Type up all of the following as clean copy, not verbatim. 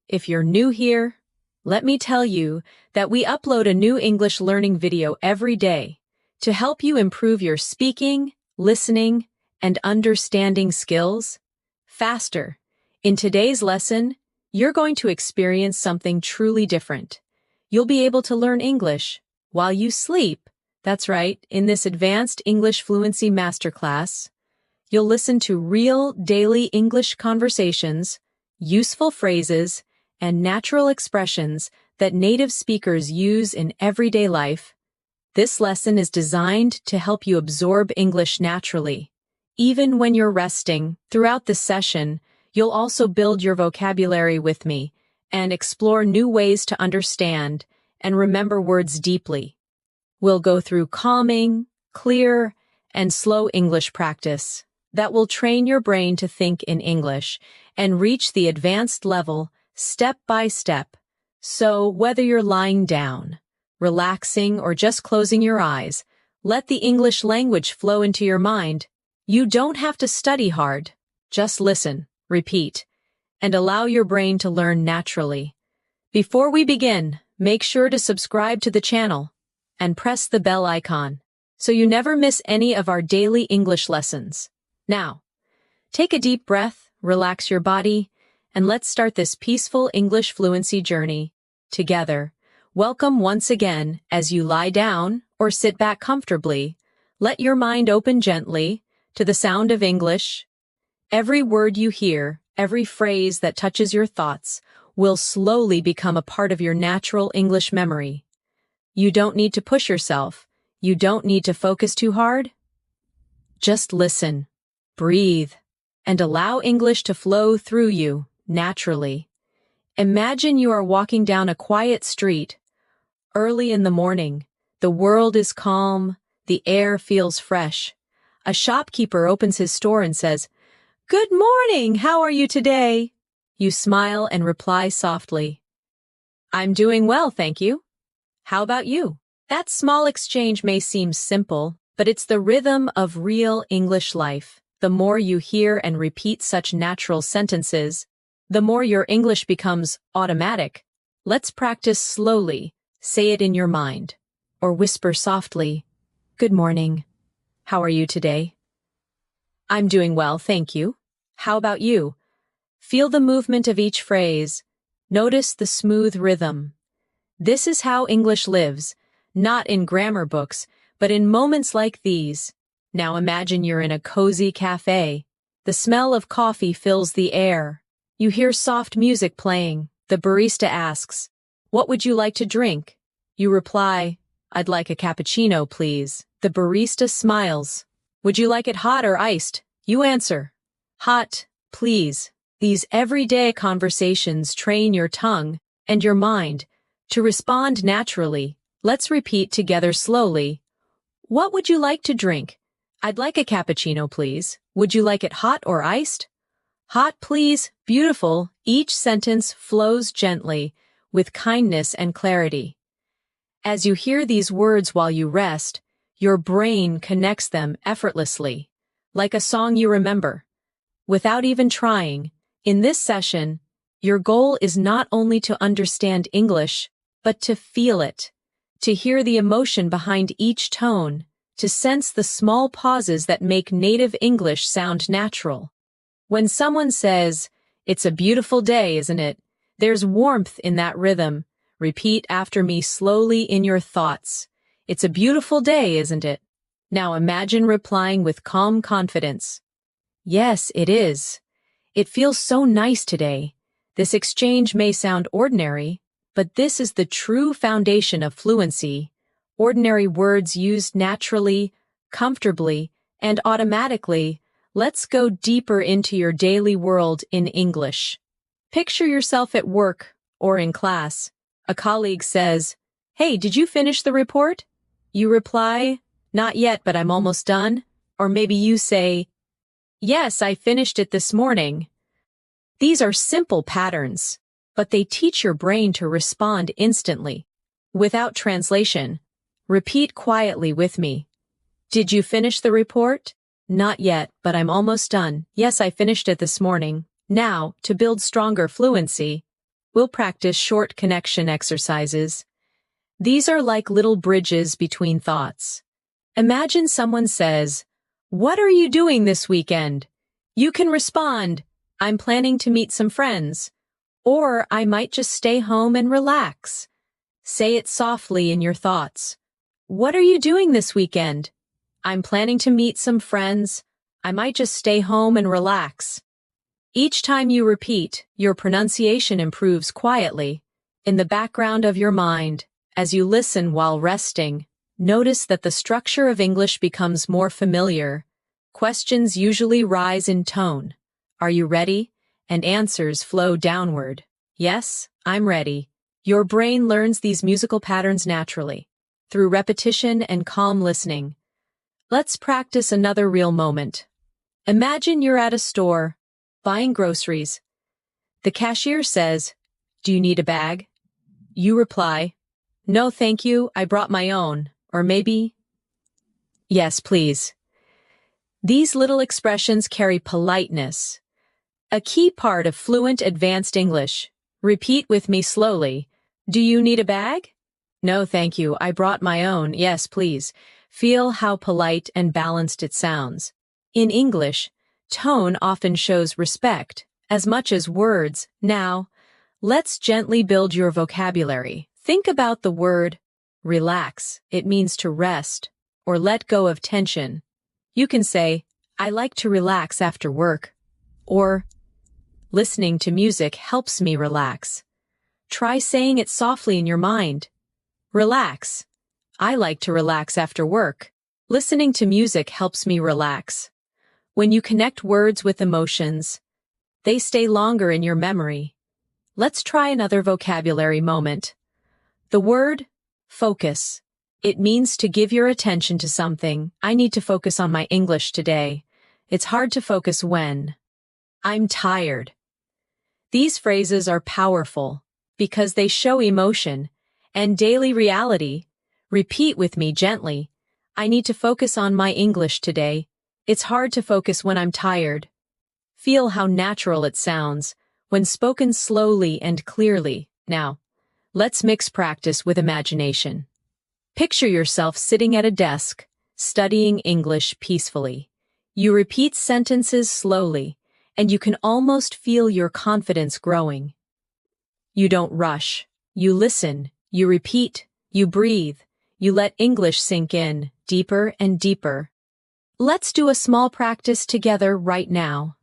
If you're new here, let me tell you that we upload a new English learning video every day to help you improve your speaking, listening, and understanding skills faster. In today's lesson, you're going to experience something truly different. You'll be able to learn English while you sleep. That's right, in this advanced English fluency masterclass, you'll listen to real daily English conversations, useful phrases, and natural expressions that native speakers use in everyday life. This lesson is designed to help you absorb English naturally. Even when you're resting, throughout the session, you'll also build your vocabulary with me and explore new ways to understand and remember words deeply. We'll go through calming, clear, and slow English practice that will train your brain to think in English and reach the advanced level step by step. So whether you're lying down, relaxing, or just closing your eyes, let the English language flow into your mind. You don't have to study hard. Just listen, repeat, and allow your brain to learn naturally. Before we begin, make sure to subscribe to the channel and press the bell icon so you never miss any of our daily English lessons. Now, take a deep breath, relax your body, and let's start this peaceful English fluency journey together. Welcome once again. As you lie down or sit back comfortably, let your mind open gently to the sound of English. Every word you hear, every phrase that touches your thoughts, will slowly become a part of your natural English memory. You don't need to push yourself. You don't need to focus too hard. Just listen, breathe, and allow English to flow through you naturally. Imagine you are walking down a quiet street. Early in the morning, the world is calm, the air feels fresh. A shopkeeper opens his store and says, "Good morning, how are you today?" You smile and reply softly, "I'm doing well, thank you. How about you?" That small exchange may seem simple, but it's the rhythm of real English life. The more you hear and repeat such natural sentences, the more your English becomes automatic. Let's practice slowly. Say it in your mind, or whisper softly, "Good morning. How are you today?" "I'm doing well, thank you. How about you?" Feel the movement of each phrase. Notice the smooth rhythm. This is how English lives, not in grammar books, but in moments like these. Now imagine you're in a cozy cafe. The smell of coffee fills the air. You hear soft music playing. The barista asks, "What would you like to drink?" You reply, "I'd like a cappuccino, please." The barista smiles. "Would you like it hot or iced?" You answer, "Hot, please." These everyday conversations train your tongue and your mind to respond naturally. Let's repeat together slowly. "What would you like to drink?" "I'd like a cappuccino, please." "Would you like it hot or iced?" "Hot, please." Beautiful. Each sentence flows gently, with kindness and clarity. As you hear these words while you rest, your brain connects them effortlessly, like a song you remember, without even trying. In this session, your goal is not only to understand English, but to feel it, to hear the emotion behind each tone, to sense the small pauses that make native English sound natural. When someone says, "It's a beautiful day, isn't it?" there's warmth in that rhythm. Repeat after me slowly in your thoughts. "It's a beautiful day, isn't it?" Now imagine replying with calm confidence. "Yes, it is. It feels so nice today." This exchange may sound ordinary, but this is the true foundation of fluency. Ordinary words used naturally, comfortably, and automatically. Let's go deeper into your daily world in English. Picture yourself at work or in class. A colleague says, "Hey, did you finish the report?" You reply, "Not yet, but I'm almost done." Or maybe you say, "Yes, I finished it this morning." These are simple patterns, but they teach your brain to respond instantly. Without translation, repeat quietly with me. "Did you finish the report?" "Not yet, but I'm almost done." "Yes, I finished it this morning." Now, to build stronger fluency, we'll practice short connection exercises. These are like little bridges between thoughts. Imagine someone says, "What are you doing this weekend?" You can respond, "I'm planning to meet some friends," or "I might just stay home and relax." Say it softly in your thoughts. "What are you doing this weekend?" "I'm planning to meet some friends. I might just stay home and relax." Each time you repeat, your pronunciation improves quietly, in the background of your mind. As you listen while resting, notice that the structure of English becomes more familiar. Questions usually rise in tone. "Are you ready?" And answers flow downward. "Yes, I'm ready." Your brain learns these musical patterns naturally, through repetition and calm listening. Let's practice another real moment. Imagine you're at a store, buying groceries. The cashier says, "Do you need a bag?" You reply, "No, thank you, I brought my own." Or maybe, "Yes, please." These little expressions carry politeness, a key part of fluent advanced English. Repeat with me slowly. "Do you need a bag?" "No, thank you, I brought my own." "Yes, please." Feel how polite and balanced it sounds. In English, tone often shows respect, as much as words. Now, let's gently build your vocabulary. Think about the word relax. It means to rest or let go of tension. You can say, "I like to relax after work," or "Listening to music helps me relax." Try saying it softly in your mind. Relax. "I like to relax after work." Listening to music helps me relax. When you connect words with emotions, they stay longer in your memory. Let's try another vocabulary moment. The word focus. It means to give your attention to something. "I need to focus on my English today. It's hard to focus when I'm tired." These phrases are powerful because they show emotion and daily reality. Repeat with me gently. "I need to focus on my English today. It's hard to focus when I'm tired." Feel how natural it sounds when spoken slowly and clearly. Now, let's mix practice with imagination. Picture yourself sitting at a desk, studying English peacefully. You repeat sentences slowly, and you can almost feel your confidence growing. You don't rush. You listen, you repeat, you breathe, you let English sink in, deeper and deeper. Let's do a small practice together right now.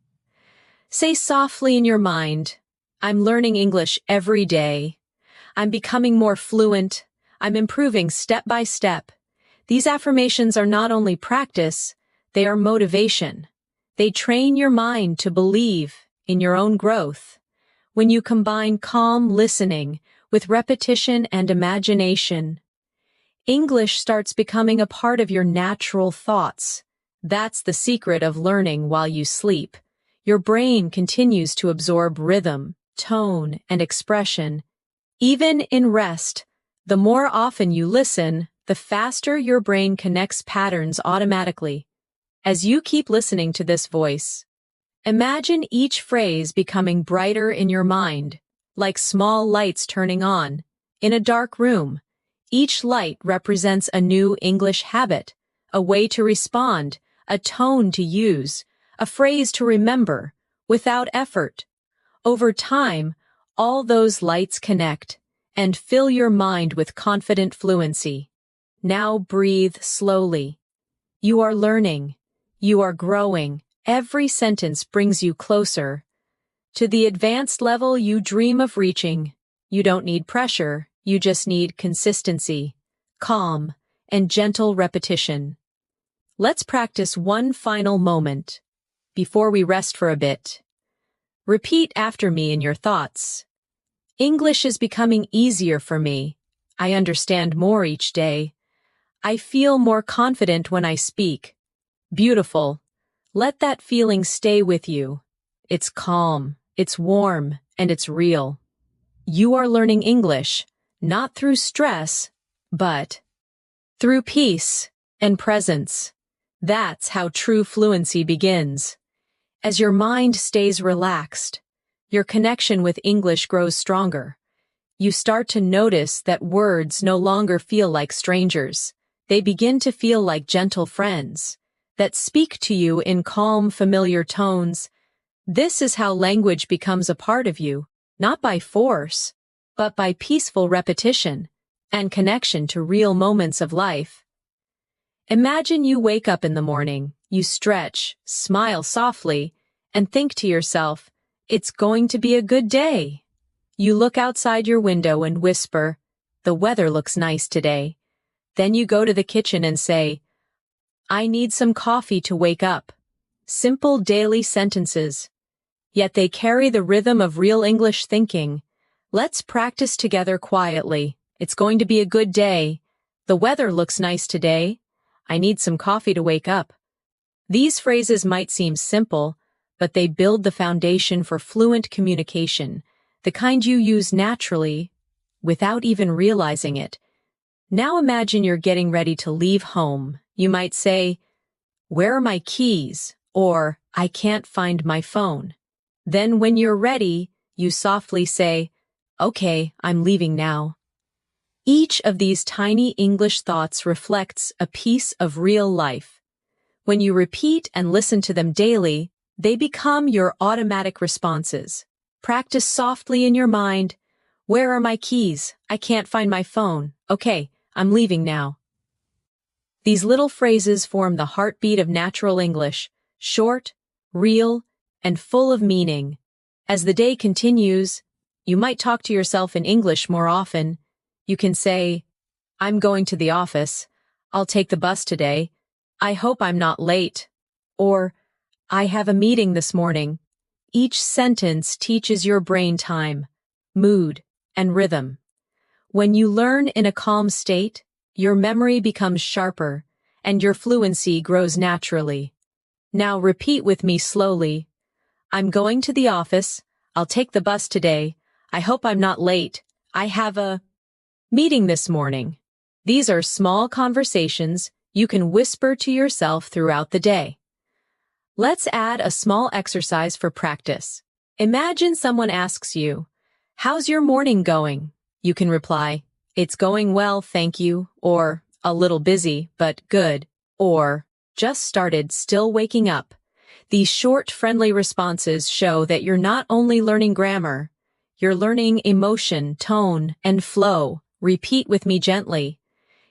Say softly in your mind, "I'm learning English every day. I'm becoming more fluent. I'm improving step by step." These affirmations are not only practice, they are motivation. They train your mind to believe in your own growth. When you combine calm listening with repetition and imagination, English starts becoming a part of your natural thoughts. That's the secret of learning while you sleep. Your brain continues to absorb rhythm, tone, and expression. Even in rest, the more often you listen, the faster your brain connects patterns automatically. As you keep listening to this voice, imagine each phrase becoming brighter in your mind, like small lights turning on. In a dark room, each light represents a new English habit, a way to respond, a tone to use, a phrase to remember, without effort. Over time, all those lights connect and fill your mind with confident fluency. Now breathe slowly. You are learning. You are growing. Every sentence brings you closer to the advanced level you dream of reaching. You don't need pressure. You just need consistency, calm, and gentle repetition. Let's practice one final moment before we rest for a bit. Repeat after me in your thoughts. "English is becoming easier for me. I understand more each day. I feel more confident when I speak." Beautiful. Let that feeling stay with you. It's calm, it's warm, and it's real. You are learning English, not through stress, but through peace and presence. That's how true fluency begins. As your mind stays relaxed, your connection with English grows stronger. You start to notice that words no longer feel like strangers. They begin to feel like gentle friends that speak to you in calm, familiar tones. This is how language becomes a part of you, not by force, but by peaceful repetition and connection to real moments of life. Imagine you wake up in the morning, you stretch, smile softly, and think to yourself, "It's going to be a good day." You look outside your window and whisper, "The weather looks nice today." Then you go to the kitchen and say, "I need some coffee to wake up." Simple daily sentences, yet they carry the rhythm of real English thinking. Let's practice together quietly. It's going to be a good day. The weather looks nice today. I need some coffee to wake up. These phrases might seem simple, but they build the foundation for fluent communication, the kind you use naturally, without even realizing it. Now imagine you're getting ready to leave home. You might say, "Where are my keys?" or "I can't find my phone." Then when you're ready, you softly say, "Okay, I'm leaving now." Each of these tiny English thoughts reflects a piece of real life. When you repeat and listen to them daily, they become your automatic responses. Practice softly in your mind. "Where are my keys? I can't find my phone. Okay, I'm leaving now." These little phrases form the heartbeat of natural English, short, real, and full of meaning. As the day continues, you might talk to yourself in English more often. You can say, "I'm going to the office. I'll take the bus today. I hope I'm not late." Or, "I have a meeting this morning." Each sentence teaches your brain time, mood, and rhythm. When you learn in a calm state, your memory becomes sharper, and your fluency grows naturally. Now repeat with me slowly. "I'm going to the office. I'll take the bus today. I hope I'm not late. I have a meeting this morning." These are small conversations you can whisper to yourself throughout the day. Let's add a small exercise for practice. Imagine someone asks you, "How's your morning going?" You can reply, "It's going well, thank you," or "A little busy, but good," or "Just started, still waking up." These short, friendly responses show that you're not only learning grammar, you're learning emotion, tone, and flow. Repeat with me gently.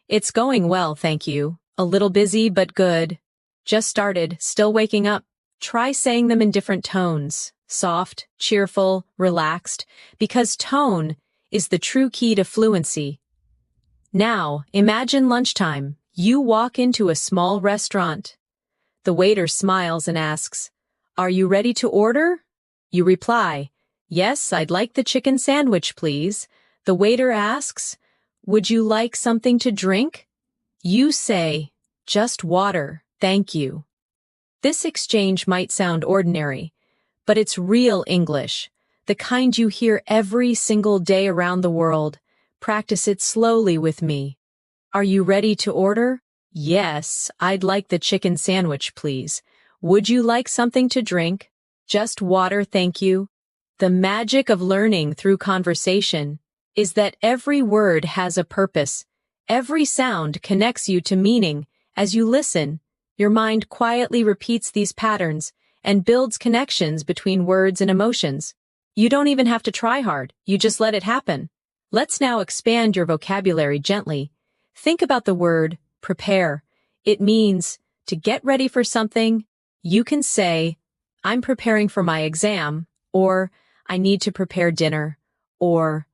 "It's going well, thank you. A little busy, but good. Just started, still waking up." Try saying them in different tones, soft, cheerful, relaxed, because tone is the true key to fluency. Now, imagine lunchtime. You walk into a small restaurant. The waiter smiles and asks, "Are you ready to order?" You reply, "Yes, I'd like the chicken sandwich, please." The waiter asks, "Would you like something to drink?" You say, "Just water, thank you." This exchange might sound ordinary, but it's real English, the kind you hear every single day around the world. Practice it slowly with me. "Are you ready to order?" "Yes, I'd like the chicken sandwich, please." "Would you like something to drink?" "Just water, thank you." The magic of learning through conversation is that every word has a purpose. Every sound connects you to meaning. As you listen, your mind quietly repeats these patterns and builds connections between words and emotions. You don't even have to try hard, you just let it happen. Let's now expand your vocabulary gently. Think about the word prepare. It means to get ready for something. You can say, "I'm preparing for my exam," or "I need to prepare dinner," or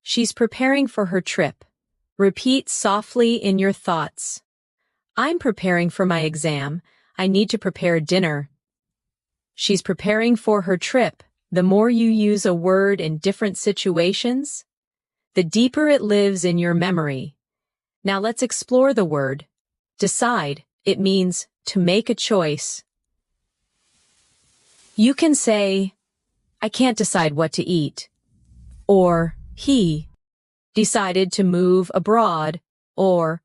"She's preparing for her trip." Repeat softly in your thoughts. "I'm preparing for my exam. I need to prepare dinner." She's preparing for her trip. The more you use a word in different situations, the deeper it lives in your memory. Now let's explore the word decide. It means to make a choice. You can say, "I can't decide what to eat," or "He decided to move abroad," or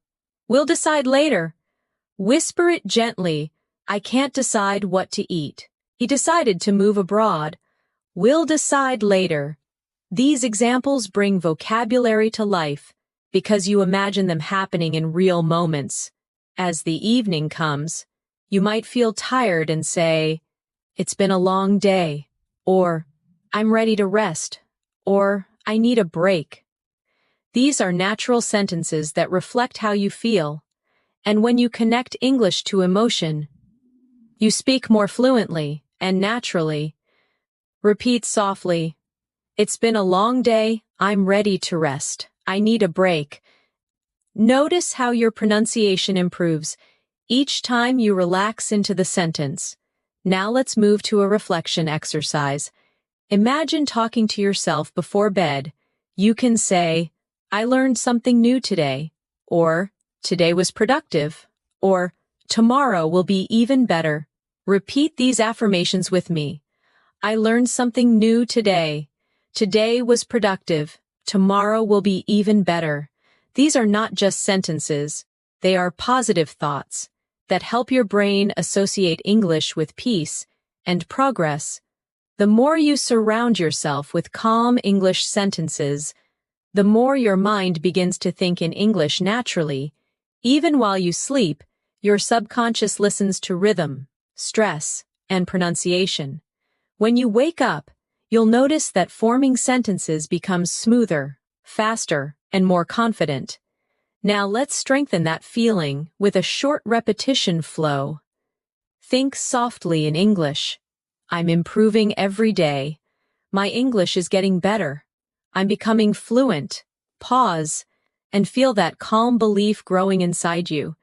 "We'll decide later." Whisper it gently. "I can't decide what to eat. He decided to move abroad." We'll decide later. These examples bring vocabulary to life because you imagine them happening in real moments. As the evening comes, you might feel tired and say, "It's been a long day," or "I'm ready to rest," or "I need a break." These are natural sentences that reflect how you feel, and when you connect English to emotion, you speak more fluently and naturally. Repeat softly, "It's been a long day, I'm ready to rest, I need a break." Notice how your pronunciation improves each time you relax into the sentence. Now let's move to a reflection exercise. Imagine talking to yourself before bed. You can say, "I learned something new today," or "Today was productive," or "Tomorrow will be even better." Repeat these affirmations with me. I learned something new today. Today was productive. Tomorrow will be even better. These are not just sentences. They are positive thoughts that help your brain associate English with peace and progress. The more you surround yourself with calm English sentences, the more your mind begins to think in English naturally. Even while you sleep, your subconscious listens to rhythm, stress, and pronunciation. When you wake up, you'll notice that forming sentences becomes smoother, faster, and more confident. Now let's strengthen that feeling with a short repetition flow. Think softly in English. I'm improving every day. My English is getting better. I'm becoming fluent. Pause, and feel that calm belief growing inside you.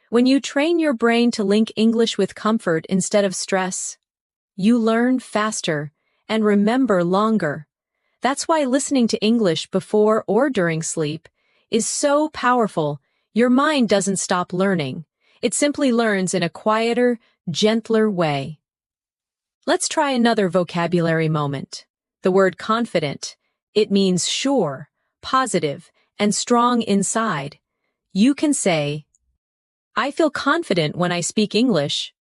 When you train your brain to link English with comfort instead of stress, you learn faster and remember longer. That's why listening to English before or during sleep is so powerful. Your mind doesn't stop learning. It simply learns in a quieter, gentler way. Let's try another vocabulary moment. The word confident. It means sure, positive, and strong inside. You can say, "I feel confident when I speak English,"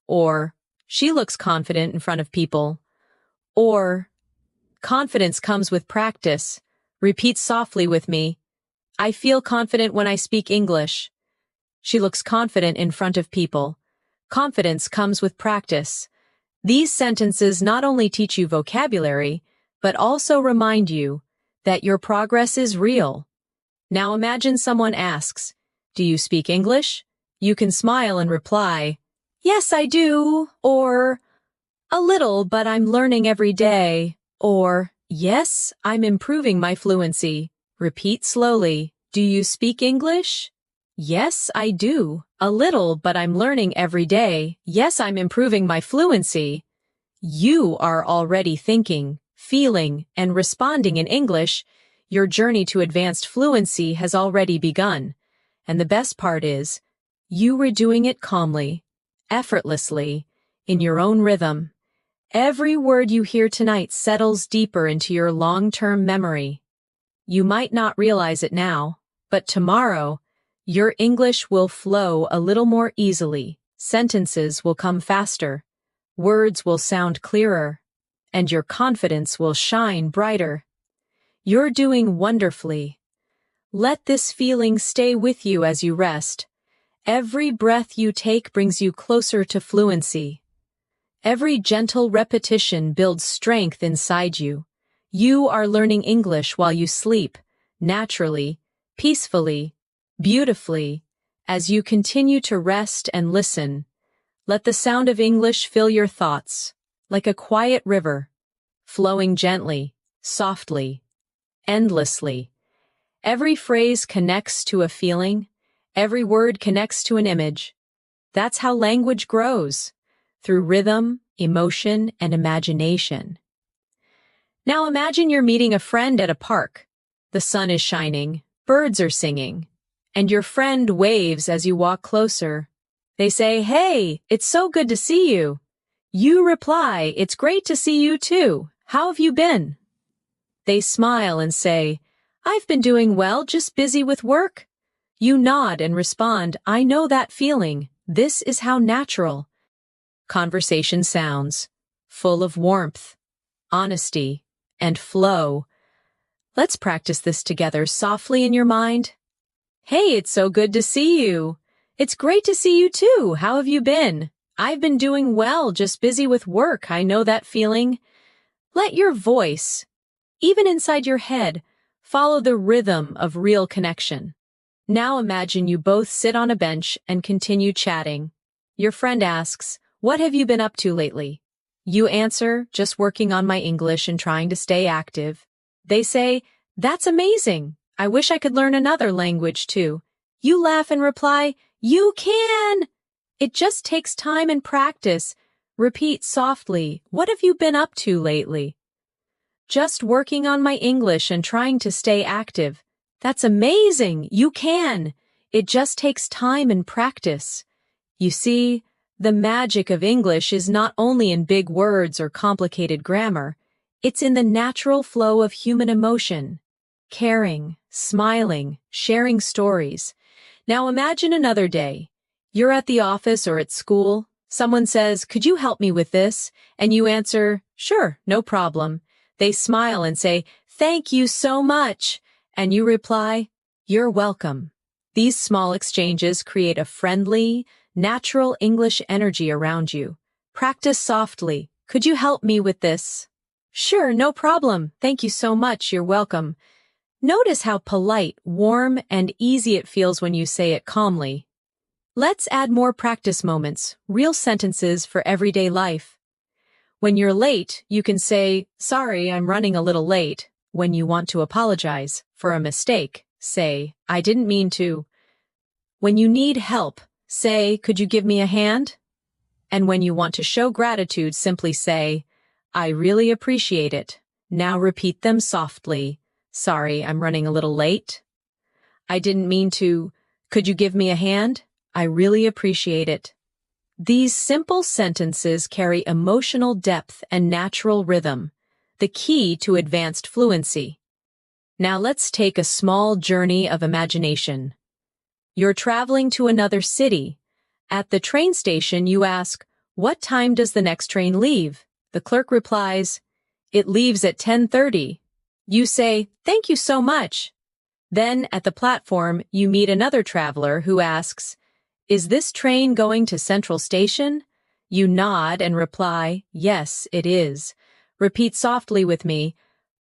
or "She looks confident in front of people," or "Confidence comes with practice." Repeat softly with me. I feel confident when I speak English. She looks confident in front of people. Confidence comes with practice. These sentences not only teach you vocabulary, but also remind you that your progress is real. Now imagine someone asks, "Do you speak English?" You can smile and reply, "Yes, I do," or "A little, but I'm learning every day," or "Yes, I'm improving my fluency." Repeat slowly. Do you speak English? Yes, I do. A little, but I'm learning every day. Yes, I'm improving my fluency. You are already thinking, feeling, and responding in English. Your journey to advanced fluency has already begun. And the best part is, you were doing it calmly, effortlessly, in your own rhythm. Every word you hear tonight settles deeper into your long-term memory. You might not realize it now, but tomorrow, your English will flow a little more easily, sentences will come faster, words will sound clearer, and your confidence will shine brighter. You're doing wonderfully. Let this feeling stay with you as you rest. Every breath you take brings you closer to fluency. Every gentle repetition builds strength inside you. You are learning English while you sleep, naturally, peacefully, beautifully. As you continue to rest and listen, let the sound of English fill your thoughts, like a quiet river, flowing gently, softly, endlessly. Every phrase connects to a feeling, every word connects to an image. That's how language grows, through rhythm, emotion, and imagination. Now imagine you're meeting a friend at a park. The sun is shining, birds are singing, and your friend waves as you walk closer. They say, "Hey, it's so good to see you." You reply, "It's great to see you too. How have you been?" They smile and say, "I've been doing well, just busy with work." You nod and respond, "I know that feeling. This is how natural conversation sounds, full of warmth, honesty, and flow. Let's practice this together softly in your mind. Hey, it's so good to see you. It's great to see you too. How have you been? I've been doing well, just busy with work. I know that feeling. Let your voice, even inside your head, follow the rhythm of real connection. Now imagine you both sit on a bench and continue chatting. Your friend asks, "What have you been up to lately?" You answer, "Just working on my English and trying to stay active." They say, "That's amazing. I wish I could learn another language too." You laugh and reply, "You can! It just takes time and practice." Repeat softly, "What have you been up to lately?" "Just working on my English and trying to stay active." "That's amazing. You can. It just takes time and practice." You see, the magic of English is not only in big words or complicated grammar, it's in the natural flow of human emotion. Caring, smiling, sharing stories. Now imagine another day. You're at the office or at school. Someone says, "Could you help me with this?" And you answer, "Sure, no problem." They smile and say, "Thank you so much." And you reply, "You're welcome." These small exchanges create a friendly, natural English energy around you. Practice softly. "Could you help me with this?" "Sure, no problem. Thank you so much. You're welcome." Notice how polite, warm, and easy it feels when you say it calmly. Let's add more practice moments, real sentences for everyday life. When you're late, you can say, "Sorry, I'm running a little late." When you want to apologize for a mistake, say, "I didn't mean to." When you need help, say, "Could you give me a hand?" And when you want to show gratitude, simply say, "I really appreciate it." Now repeat them softly. "Sorry, I'm running a little late." "I didn't mean to." "Could you give me a hand?" "I really appreciate it." These simple sentences carry emotional depth and natural rhythm, the key to advanced fluency. Now let's take a small journey of imagination. You're traveling to another city. At the train station, you ask, "What time does the next train leave?" The clerk replies, "It leaves at 10:30. You say, "Thank you so much." Then, at the platform, you meet another traveler who asks, "Is this train going to Central Station?" You nod and reply, "Yes, it is." Repeat softly with me,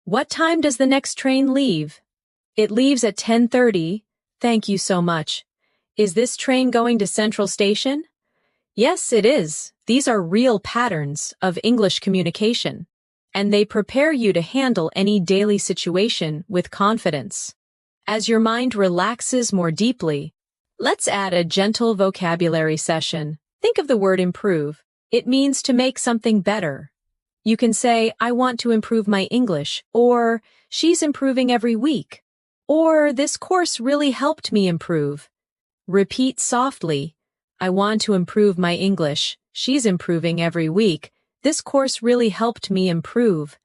"What time does the next train leave?" "It leaves at 10:30. Thank you so much." "Is this train going to Central Station?" "Yes, it is." These are real patterns of English communication, and they prepare you to handle any daily situation with confidence. As your mind relaxes more deeply, let's add a gentle vocabulary session. Think of the word improve. It means to make something better. You can say, "I want to improve my English," or "She's improving every week," or "This course really helped me improve." Repeat softly, "I want to improve my English. She's improving every week. This course really helped me improve."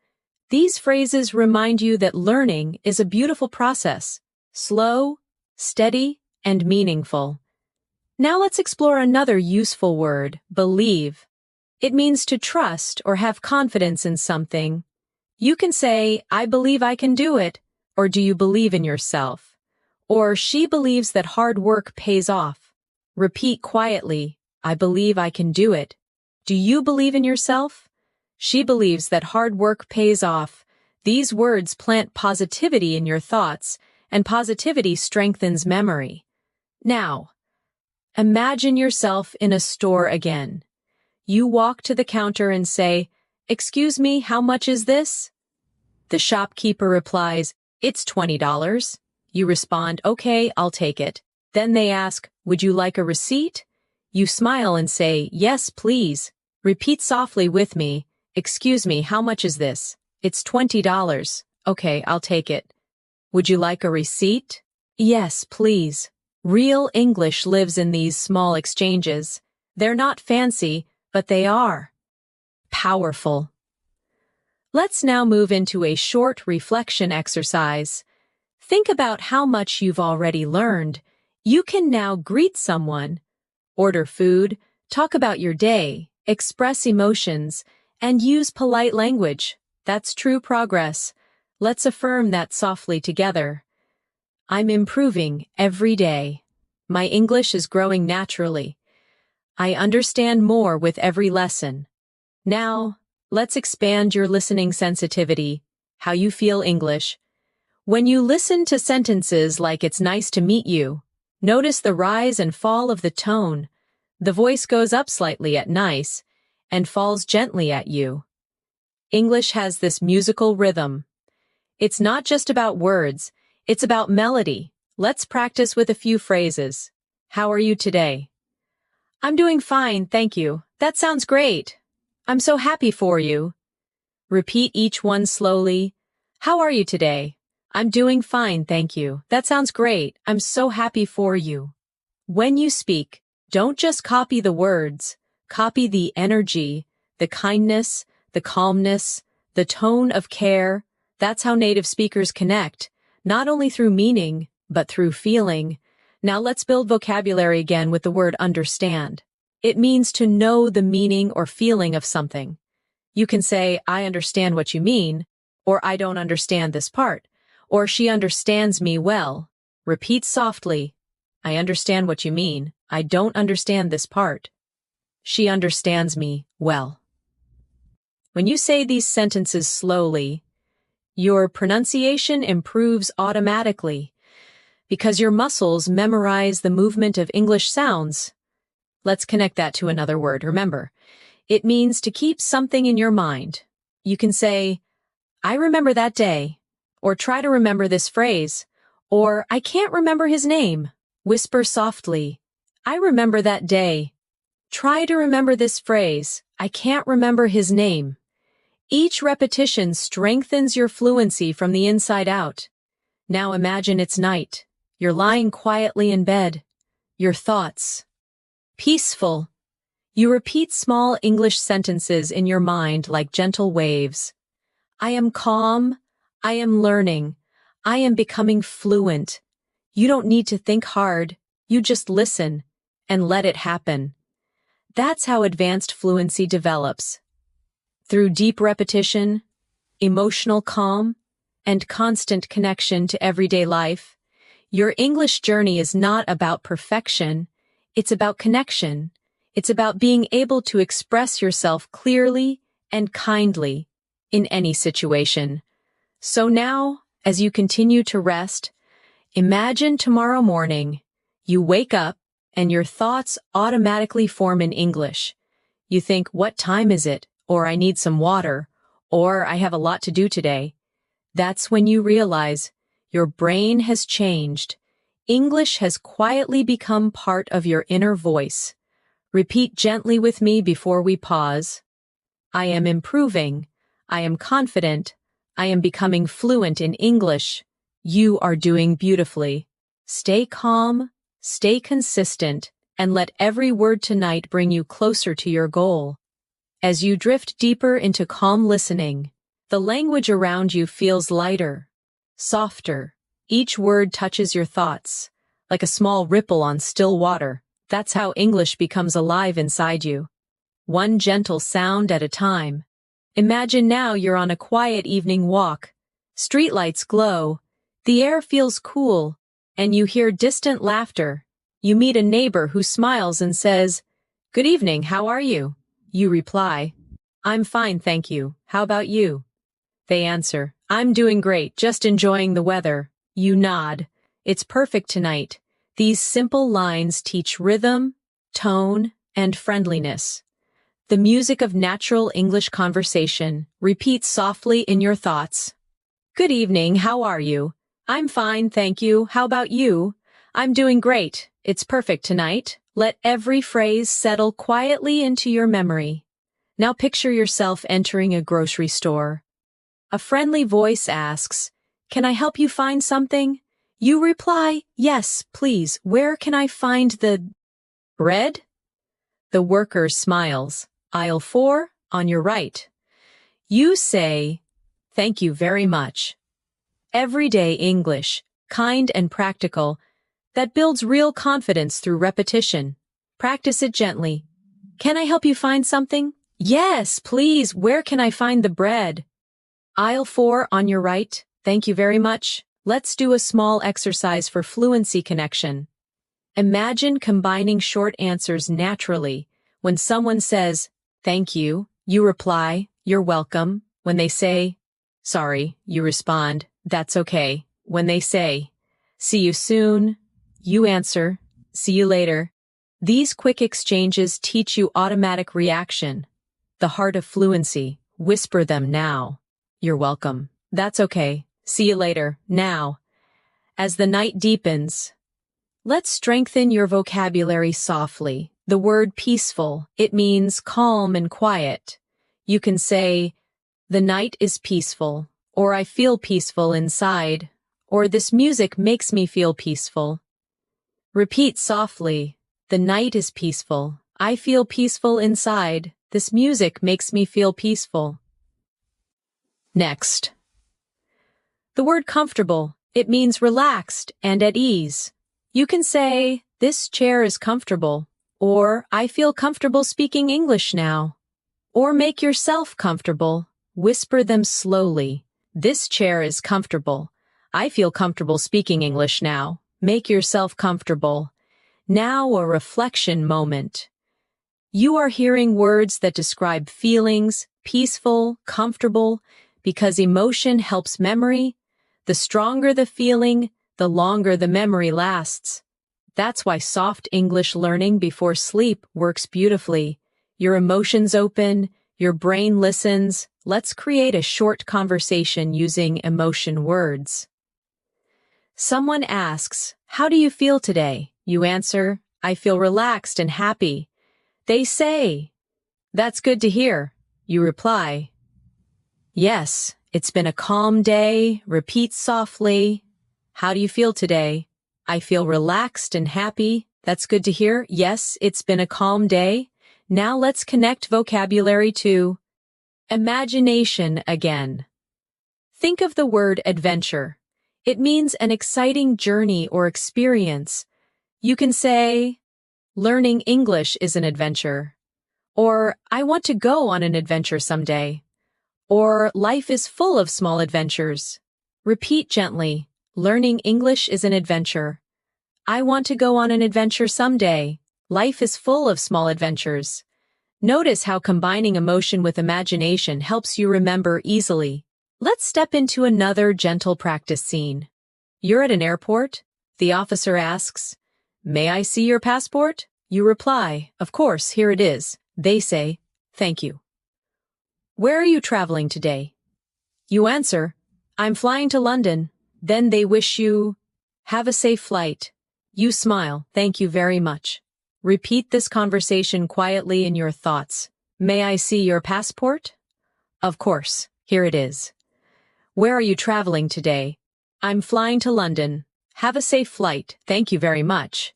These phrases remind you that learning is a beautiful process, slow, steady, and meaningful. Now let's explore another useful word, believe. It means to trust or have confidence in something. You can say, "I believe I can do it," or "Do you believe in yourself?" Or "She believes that hard work pays off." Repeat quietly, "I believe I can do it." "Do you believe in yourself?" "She believes that hard work pays off." These words plant positivity in your thoughts, and positivity strengthens memory. Now, imagine yourself in a store again. You walk to the counter and say, "Excuse me, how much is this?" The shopkeeper replies, "It's $20. You respond, "Okay, I'll take it." Then they ask, "Would you like a receipt?" You smile and say, "Yes, please." Repeat softly with me, "Excuse me, how much is this?" "It's $20. Okay, I'll take it." "Would you like a receipt?" "Yes, please." Real English lives in these small exchanges. They're not fancy, but they are powerful. Let's now move into a short reflection exercise. Think about how much you've already learned. You can now greet someone, order food, talk about your day, express emotions, and use polite language. That's true progress. Let's affirm that softly together. I'm improving every day. My English is growing naturally. I understand more with every lesson. Now, let's expand your listening sensitivity, how you feel English. When you listen to sentences like "it's nice to meet you," notice the rise and fall of the tone. The voice goes up slightly at nice and falls gently at you. English has this musical rhythm. It's not just about words, it's about melody. Let's practice with a few phrases. How are you today? I'm doing fine, thank you. That sounds great. I'm so happy for you. Repeat each one slowly. How are you today? I'm doing fine, thank you. That sounds great. I'm so happy for you. When you speak, don't just copy the words. Copy the energy, the kindness, the calmness, the tone of care. That's how native speakers connect, not only through meaning, but through feeling. Now let's build vocabulary again with the word understand. It means to know the meaning or feeling of something. You can say, I understand what you mean, or I don't understand this part, or she understands me well. Repeat softly. I understand what you mean. I don't understand this part. She understands me well. When you say these sentences slowly, your pronunciation improves automatically because your muscles memorize the movement of English sounds. Let's connect that to another word. Remember, it means to keep something in your mind. You can say, I remember that day, or try to remember this phrase, or I can't remember his name. Whisper softly, I remember that day. Try to remember this phrase, I can't remember his name. Each repetition strengthens your fluency from the inside out. Now imagine it's night. You're lying quietly in bed. Your thoughts. Peaceful. You repeat small English sentences in your mind like gentle waves. I am calm. I am learning. I am becoming fluent. You don't need to think hard. You just listen and let it happen. That's how advanced fluency develops. Through deep repetition, emotional calm, and constant connection to everyday life, your English journey is not about perfection, it's about connection. It's about being able to express yourself clearly and kindly in any situation. So now, as you continue to rest, imagine tomorrow morning, you wake up and your thoughts automatically form in English. You think, what time is it? Or I need some water, or I have a lot to do today. That's when you realize your brain has changed. English has quietly become part of your inner voice. Repeat gently with me before we pause. I am improving. I am confident. I am becoming fluent in English. You are doing beautifully. Stay calm, stay consistent, and let every word tonight bring you closer to your goal. As you drift deeper into calm listening, the language around you feels lighter, softer. Each word touches your thoughts, like a small ripple on still water. That's how English becomes alive inside you. One gentle sound at a time. Imagine now you're on a quiet evening walk. Streetlights glow, the air feels cool, and you hear distant laughter. You meet a neighbor who smiles and says, Good evening, how are you? You reply, I'm fine, thank you. How about you? They answer, I'm doing great, just enjoying the weather. You nod. It's perfect tonight. These simple lines teach rhythm, tone, and friendliness. The music of natural English conversation. Repeat softly in your thoughts. Good evening, how are you? I'm fine, thank you. How about you? I'm doing great. It's perfect tonight. Let every phrase settle quietly into your memory. Now picture yourself entering a grocery store. A friendly voice asks, Can I help you find something? You reply, Yes, please. Where can I find the bread? The worker smiles. Aisle 4, on your right. You say, Thank you very much. Everyday English, kind and practical, that builds real confidence through repetition. Practice it gently. Can I help you find something? Yes, please. Where can I find the bread? Aisle 4 on your right. Thank you very much. Let's do a small exercise for fluency connection. Imagine combining short answers naturally. When someone says, thank you, you reply, you're welcome. When they say, sorry, you respond, that's okay. When they say, see you soon, you answer, see you later. These quick exchanges teach you automatic reaction. The heart of fluency. Whisper them now. You're welcome. That's okay. See you later. Now. As the night deepens, let's strengthen your vocabulary softly. The word peaceful, it means calm and quiet. You can say, the night is peaceful, or I feel peaceful inside, or this music makes me feel peaceful. Repeat softly, the night is peaceful, I feel peaceful inside, this music makes me feel peaceful. Next. The word comfortable, it means relaxed and at ease. You can say, this chair is comfortable, or I feel comfortable speaking English now. Or make yourself comfortable. Whisper them slowly. This chair is comfortable. I feel comfortable speaking English now. Make yourself comfortable. Now a reflection moment. You are hearing words that describe feelings, peaceful, comfortable, because emotion helps memory. The stronger the feeling, the longer the memory lasts. That's why soft English learning before sleep works beautifully. Your emotions open, your brain listens. Let's create a short conversation using emotion words. Someone asks, how do you feel today? You answer, I feel relaxed and happy. They say, that's good to hear. You reply, yes, it's been a calm day. Repeat softly. How do you feel today? I feel relaxed and happy. That's good to hear. Yes, it's been a calm day. Now let's connect vocabulary to imagination again. Think of the word adventure. It means an exciting journey or experience. You can say, learning English is an adventure. Or, I want to go on an adventure someday. Or, life is full of small adventures. Repeat gently, learning English is an adventure. I want to go on an adventure someday. Life is full of small adventures. Notice how combining emotion with imagination helps you remember easily. Let's step into another gentle practice scene. You're at an airport. The officer asks, may I see your passport? You reply, of course, here it is. They say, thank you. Where are you traveling today? You answer, I'm flying to London. Then they wish you, have a safe flight. You smile, thank you very much. Repeat this conversation quietly in your thoughts. May I see your passport? Of course, here it is. Where are you traveling today? I'm flying to London. Have a safe flight. Thank you very much.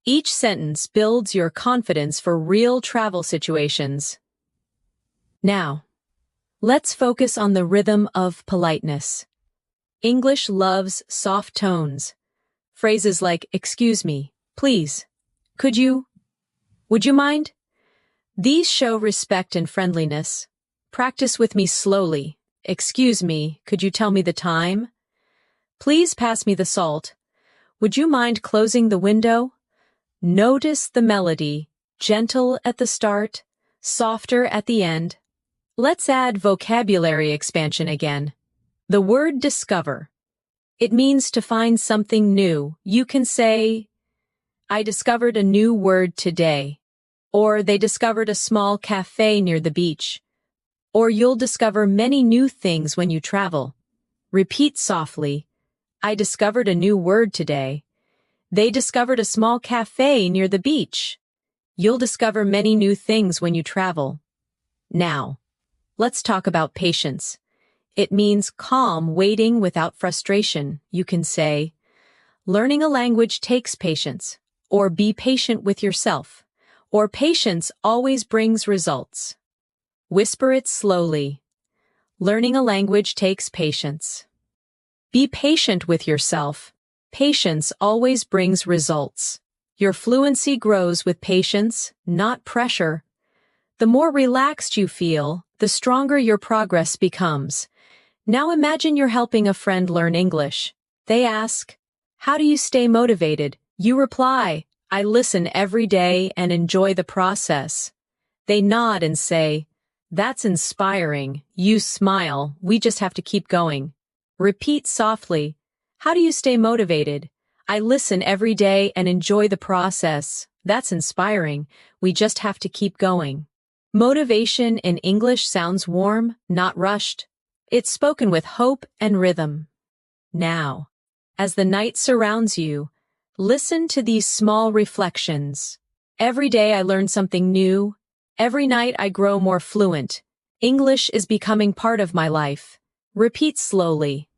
Each sentence builds your confidence for real travel situations. Now, let's focus on the rhythm of politeness. English loves soft tones. Phrases like, excuse me, please, could you, would you mind? These show respect and friendliness. Practice with me slowly. Excuse me, could you tell me the time? Please pass me the salt. Would you mind closing the window? Notice the melody, gentle at the start, softer at the end. Let's add vocabulary expansion again. The word discover. It means to find something new. You can say, I discovered a new word today. Or they discovered a small cafe near the beach. Or you'll discover many new things when you travel. Repeat softly, I discovered a new word today. They discovered a small cafe near the beach. You'll discover many new things when you travel. Now, let's talk about patience. It means calm waiting without frustration. You can say, learning a language takes patience, or be patient with yourself, or patience always brings results. Whisper it slowly. Learning a language takes patience. Be patient with yourself. Patience always brings results. Your fluency grows with patience, not pressure. The more relaxed you feel, the stronger your progress becomes. Now imagine you're helping a friend learn English. They ask, "How do you stay motivated?" You reply, "I listen every day and enjoy the process." They nod and say, "That's inspiring." You smile, "We just have to keep going." Repeat softly, "How do you stay motivated?" "I listen every day and enjoy the process." That's inspiring. We just have to keep going. Motivation in English sounds warm, not rushed. It's spoken with hope and rhythm. Now, as the night surrounds you, listen to these small reflections. Every day I learn something new. Every night I grow more fluent. English is becoming part of my life. Repeat slowly,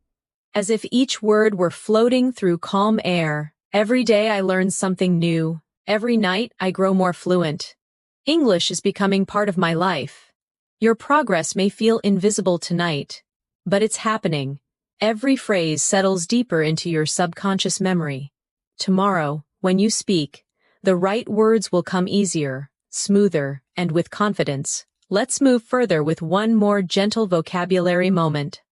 as if each word were floating through calm air. Every day I learn something new. Every night I grow more fluent. English is becoming part of my life. Your progress may feel invisible tonight, but it's happening. Every phrase settles deeper into your subconscious memory. Tomorrow, when you speak, the right words will come easier, smoother, and with confidence. Let's move further with one more gentle vocabulary moment.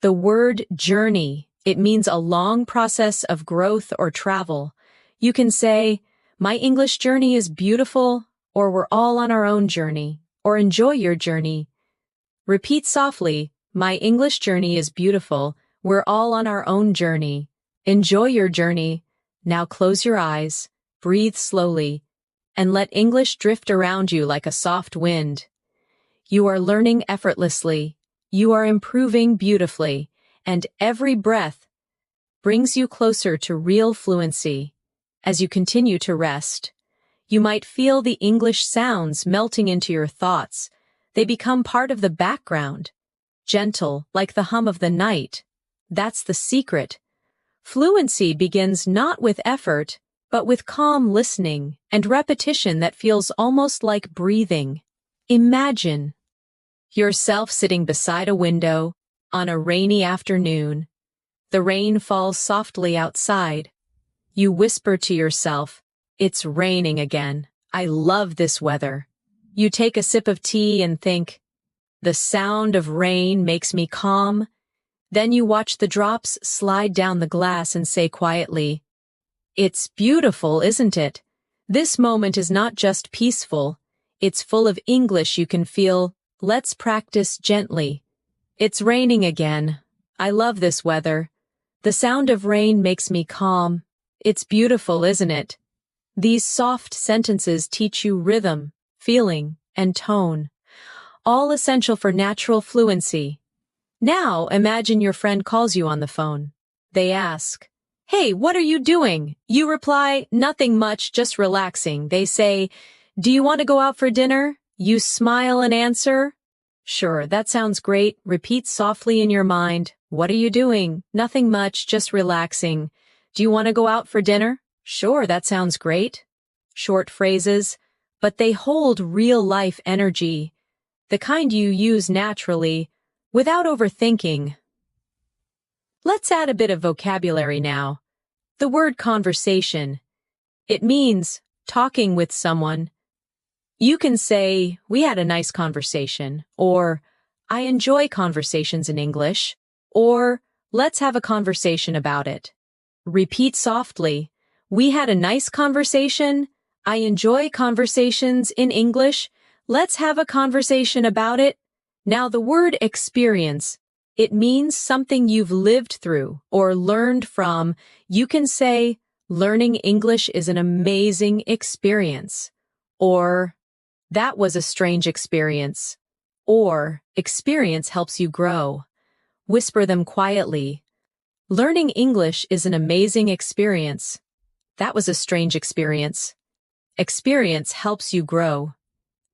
The word journey. It means a long process of growth or travel. You can say, "My English journey is beautiful," or "We're all on our own journey," or "Enjoy your journey." Repeat softly, "My English journey is beautiful. We're all on our own journey. Enjoy your journey." Now close your eyes, breathe slowly, and let English drift around you like a soft wind. You are learning effortlessly. You are improving beautifully, and every breath brings you closer to real fluency. As you continue to rest, you might feel the English sounds melting into your thoughts. They become part of the background, gentle like the hum of the night. That's the secret. Fluency begins not with effort, but with calm listening and repetition that feels almost like breathing. Imagine yourself sitting beside a window on a rainy afternoon. The rain falls softly outside. You whisper to yourself, "It's raining again. I love this weather." You take a sip of tea and think, "The sound of rain makes me calm." Then you watch the drops slide down the glass and say quietly, "It's beautiful, isn't it?" This moment is not just peaceful, it's full of English you can feel. Let's practice gently. "It's raining again. I love this weather. The sound of rain makes me calm. It's beautiful, isn't it?" These soft sentences teach you rhythm, feeling, and tone, all essential for natural fluency. Now imagine your friend calls you on the phone. They ask, "Hey, what are you doing?" You reply, "Nothing much, just relaxing." They say, "Do you want to go out for dinner?" You smile and answer, "Sure, that sounds great." Repeat softly in your mind, "What are you doing?" "Nothing much, just relaxing." "Do you want to go out for dinner?" "Sure, that sounds great." Short phrases, but they hold real-life energy, the kind you use naturally, without overthinking. Let's add a bit of vocabulary now. The word conversation. It means talking with someone. You can say, "We had a nice conversation," or "I enjoy conversations in English," or "Let's have a conversation about it." Repeat softly, "We had a nice conversation. I enjoy conversations in English. Let's have a conversation about it." Now the word experience. It means something you've lived through or learned from. You can say, "Learning English is an amazing experience," or "That was a strange experience," or "Experience helps you grow." Whisper them quietly. Learning English is an amazing experience. That was a strange experience. Experience helps you grow.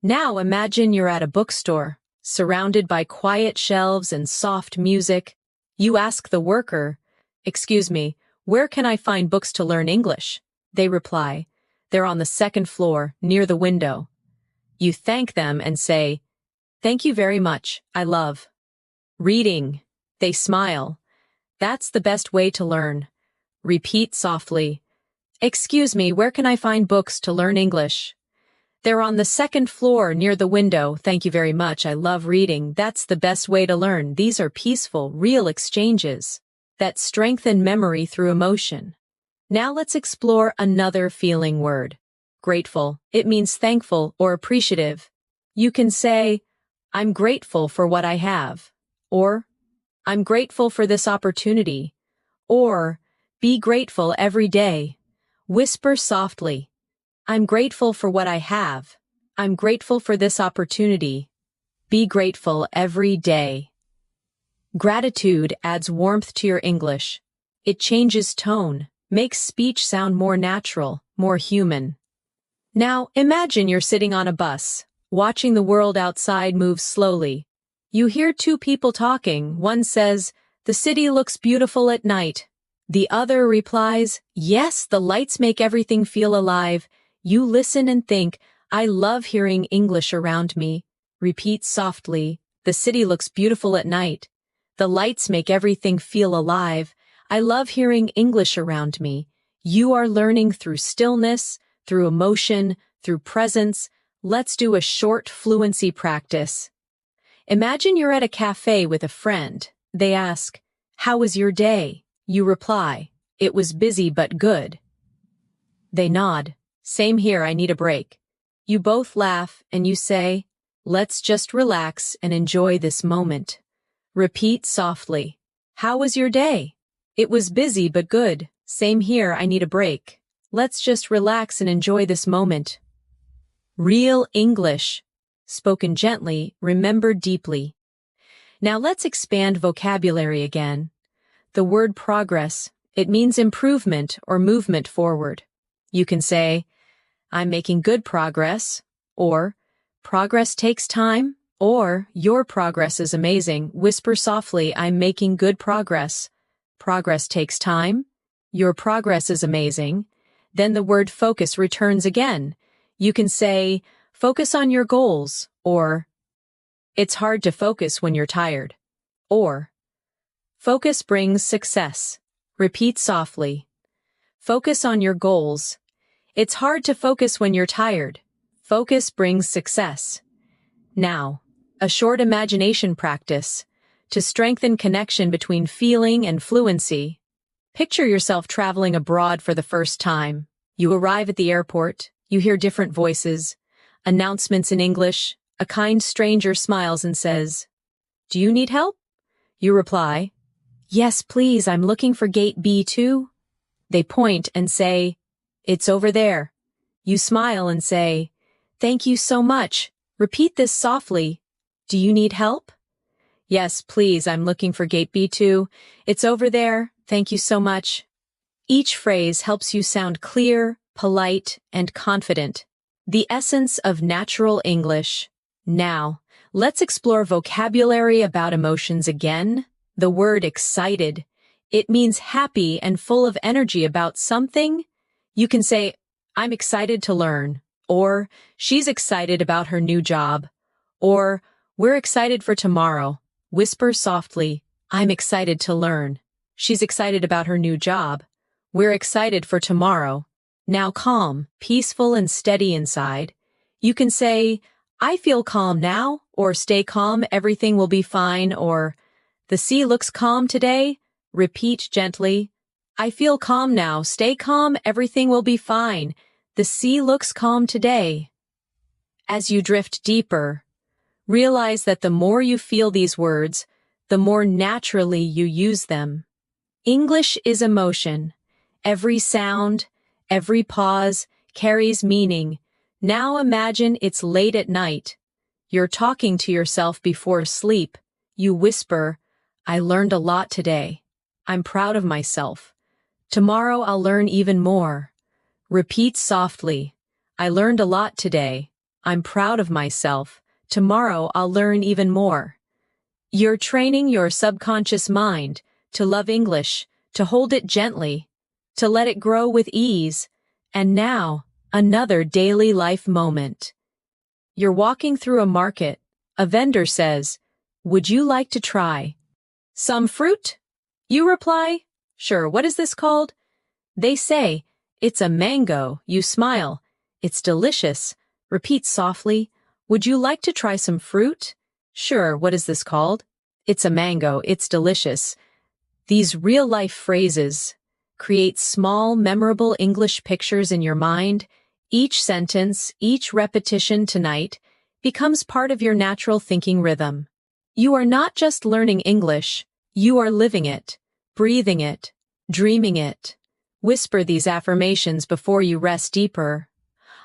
Now imagine you're at a bookstore, surrounded by quiet shelves and soft music. You ask the worker, "Excuse me, where can I find books to learn English?" They reply, "They're on the second floor, near the window." You thank them and say, "Thank you very much. I love reading." They smile. That's the best way to learn. Repeat softly, "Excuse me, where can I find books to learn English?" They're on the second floor near the window. Thank you very much. I love reading. That's the best way to learn. These are peaceful, real exchanges that strengthen memory through emotion. Now let's explore another feeling word. Grateful. It means thankful or appreciative. You can say, I'm grateful for what I have, or I'm grateful for this opportunity, or be grateful every day. Whisper softly, I'm grateful for what I have. I'm grateful for this opportunity. Be grateful every day. Gratitude adds warmth to your English. It changes tone, makes speech sound more natural, more human. Now, imagine you're sitting on a bus, watching the world outside move slowly. You hear two people talking. One says, "The city looks beautiful at night." The other replies, "Yes, the lights make everything feel alive." You listen and think, I love hearing English around me. Repeat softly, the city looks beautiful at night. The lights make everything feel alive. I love hearing English around me. You are learning through stillness, through emotion, through presence. Let's do a short fluency practice. Imagine you're at a cafe with a friend. They ask, "How was your day?" You reply, "It was busy but good." They nod. "Same here, I need a break." You both laugh and you say, "Let's just relax and enjoy this moment." Repeat softly. "How was your day?" "It was busy but good." "Same here, I need a break." Let's just relax and enjoy this moment. Real English. Spoken gently, remembered deeply. Now let's expand vocabulary again. The word progress, it means improvement or movement forward. You can say, I'm making good progress, or progress takes time, or your progress is amazing. Whisper softly, I'm making good progress. Progress takes time. Your progress is amazing. Then the word focus returns again. You can say, focus on your goals, or it's hard to focus when you're tired, or focus brings success. Repeat softly. Focus on your goals. It's hard to focus when you're tired. Focus brings success. Now, a short imagination practice to strengthen connection between feeling and fluency. Picture yourself traveling abroad for the first time. You arrive at the airport. You hear different voices, announcements in English. A kind stranger smiles and says, "Do you need help?" You reply, "Yes, please, I'm looking for gate B2. They point and say, "It's over there." You smile and say, "Thank you so much." Repeat this softly. "Do you need help?" "Yes, please, I'm looking for gate B2. It's over there. Thank you so much." Each phrase helps you sound clear, polite, and confident. The essence of natural English. Now, let's explore vocabulary about emotions again. The word excited. It means happy and full of energy about something. You can say, I'm excited to learn, or she's excited about her new job, or we're excited for tomorrow. Whisper softly, I'm excited to learn. She's excited about her new job. We're excited for tomorrow. Now calm, peaceful and steady inside. You can say, I feel calm now, or stay calm, everything will be fine, or the sea looks calm today. Repeat gently, I feel calm now, stay calm, everything will be fine. The sea looks calm today. As you drift deeper, realize that the more you feel these words, the more naturally you use them. English is emotion. Every sound, every pause carries meaning. Now imagine it's late at night. You're talking to yourself before sleep. You whisper, I learned a lot today. I'm proud of myself. Tomorrow I'll learn even more. Repeat softly, I learned a lot today. I'm proud of myself. Tomorrow I'll learn even more. You're training your subconscious mind to love English, to hold it gently, to let it grow with ease. And now, another daily life moment. You're walking through a market. A vendor says, would you like to try some fruit? You reply, sure, what is this called? They say, it's a mango. You smile, it's delicious. Repeat softly. Would you like to try some fruit? Sure, what is this called? It's a mango, it's delicious. These real-life phrases create small, memorable English pictures in your mind. Each sentence, each repetition tonight becomes part of your natural thinking rhythm. You are not just learning English, you are living it, breathing it, dreaming it. Whisper these affirmations before you rest deeper.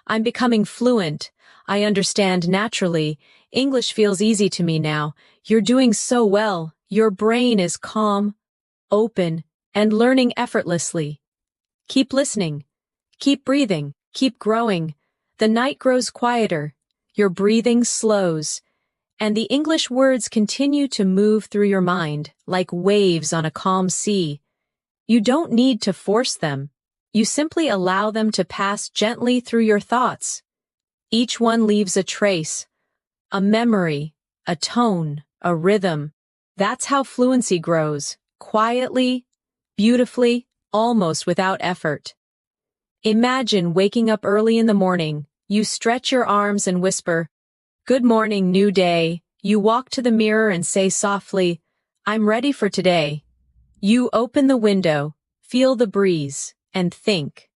I'm becoming fluent. I understand naturally. English feels easy to me now. You're doing so well. Your brain is calm, open, and learning effortlessly. Keep listening. Keep breathing. Keep growing. The night grows quieter. Your breathing slows. And the English words continue to move through your mind like waves on a calm sea. You don't need to force them. You simply allow them to pass gently through your thoughts. Each one leaves a trace, a memory, a tone, a rhythm. That's how fluency grows, quietly, beautifully, almost without effort. Imagine waking up early in the morning. You stretch your arms and whisper, "Good morning, new day." You walk to the mirror and say softly, "I'm ready for today." You open the window, feel the breeze, and think.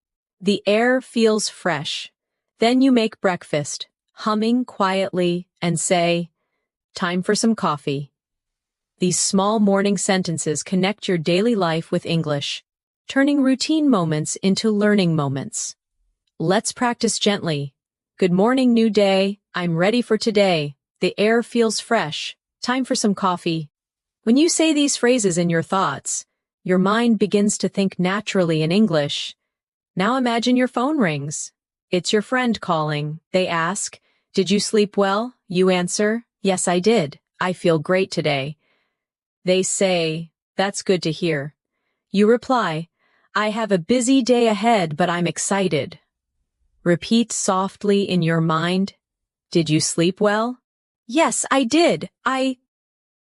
The air feels fresh. Then you make breakfast, humming quietly, and say, "Time for some coffee." These small morning sentences connect your daily life with English, turning routine moments into learning moments. Let's practice gently. Good morning, new day. I'm ready for today. The air feels fresh. Time for some coffee. When you say these phrases in your thoughts, your mind begins to think naturally in English. Now imagine your phone rings. It's your friend calling. They ask, "Did you sleep well?" You answer, "Yes, I did. I feel great today." They say, "That's good to hear." You reply, "I have a busy day ahead, but I'm excited." Repeat softly in your mind, "Did you sleep well?" "Yes, I did. I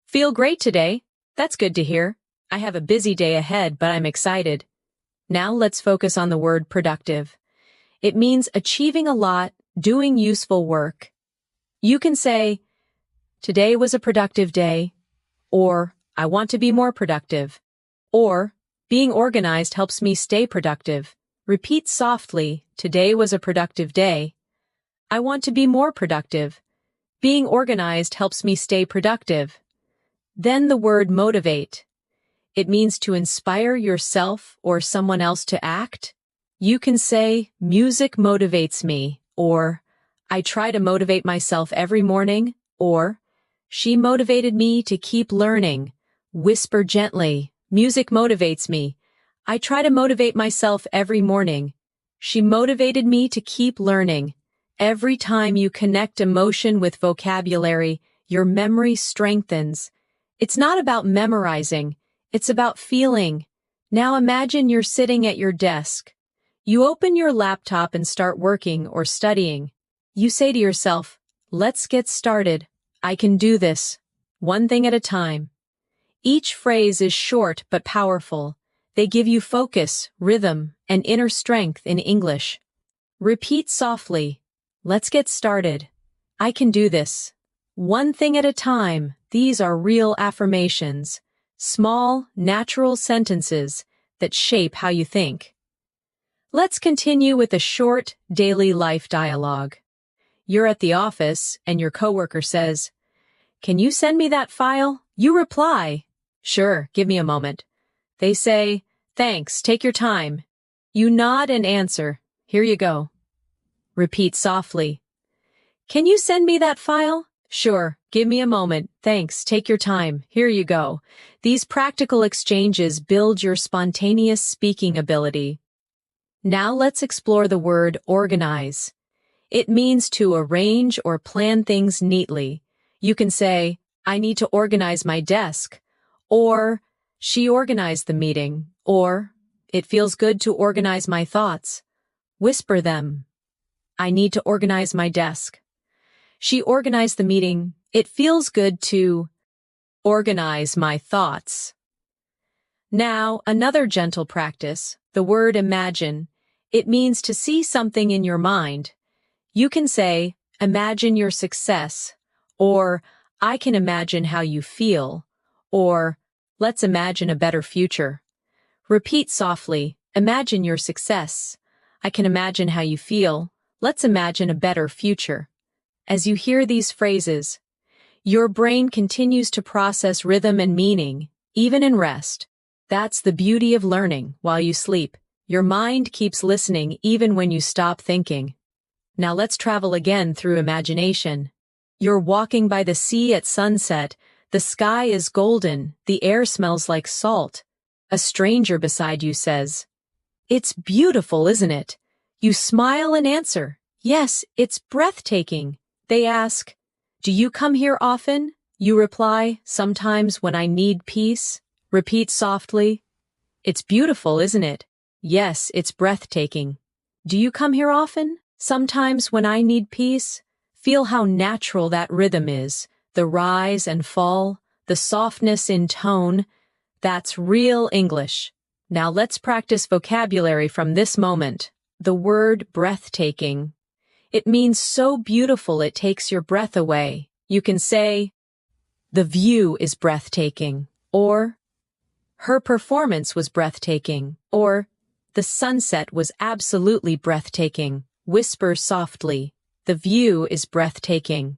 feel great today. That's good to hear. I have a busy day ahead, but I'm excited." Now let's focus on the word productive. It means achieving a lot, doing useful work. You can say, "Today was a productive day," or "I want to be more productive," or "Being organized helps me stay productive." Repeat softly, "Today was a productive day." "I want to be more productive." "Being organized helps me stay productive." Then the word motivate. It means to inspire yourself or someone else to act. You can say, "Music motivates me," or "I try to motivate myself every morning," or "She motivated me to keep learning." Whisper gently, "Music motivates me. I try to motivate myself every morning. She motivated me to keep learning." Every time you connect emotion with vocabulary, your memory strengthens. It's not about memorizing, it's about feeling. Now imagine you're sitting at your desk. You open your laptop and start working or studying. You say to yourself, "Let's get started. I can do this. One thing at a time." Each phrase is short but powerful. They give you focus, rhythm, and inner strength in English. Repeat softly. "Let's get started. I can do this. One thing at a time." These are real affirmations, small, natural sentences that shape how you think. Let's continue with a short, daily life dialogue. You're at the office, and your coworker says, "Can you send me that file?" You reply, "Sure, give me a moment." They say, "Thanks, take your time." You nod and answer, "Here you go." Repeat softly, "Can you send me that file?" "Sure, give me a moment. Thanks, take your time. Here you go." These practical exchanges build your spontaneous speaking ability. Now let's explore the word organize. It means to arrange or plan things neatly. You can say, "I need to organize my desk," or "She organized the meeting," or "It feels good to organize my thoughts." Whisper them. "I need to organize my desk." "She organized the meeting." "It feels good to organize my thoughts." Now, another gentle practice, the word imagine. It means to see something in your mind. You can say, imagine your success, or I can imagine how you feel, or let's imagine a better future. Repeat softly, imagine your success. I can imagine how you feel. Let's imagine a better future. As you hear these phrases, your brain continues to process rhythm and meaning, even in rest. That's the beauty of learning while you sleep. Your mind keeps listening even when you stop thinking. Now let's travel again through imagination. You're walking by the sea at sunset. The sky is golden. The air smells like salt. A stranger beside you says, "It's beautiful, isn't it?" You smile and answer, "Yes, it's breathtaking." They ask, "Do you come here often?" You reply, "Sometimes when I need peace." Repeat softly, "It's beautiful, isn't it?" "Yes, it's breathtaking." "Do you come here often?" "Sometimes when I need peace." Feel how natural that rhythm is, the rise and fall, the softness in tone. That's real English. Now let's practice vocabulary from this moment. The word breathtaking. It means so beautiful it takes your breath away. You can say, the view is breathtaking, or her performance was breathtaking, or the sunset was absolutely breathtaking. Whisper softly, the view is breathtaking.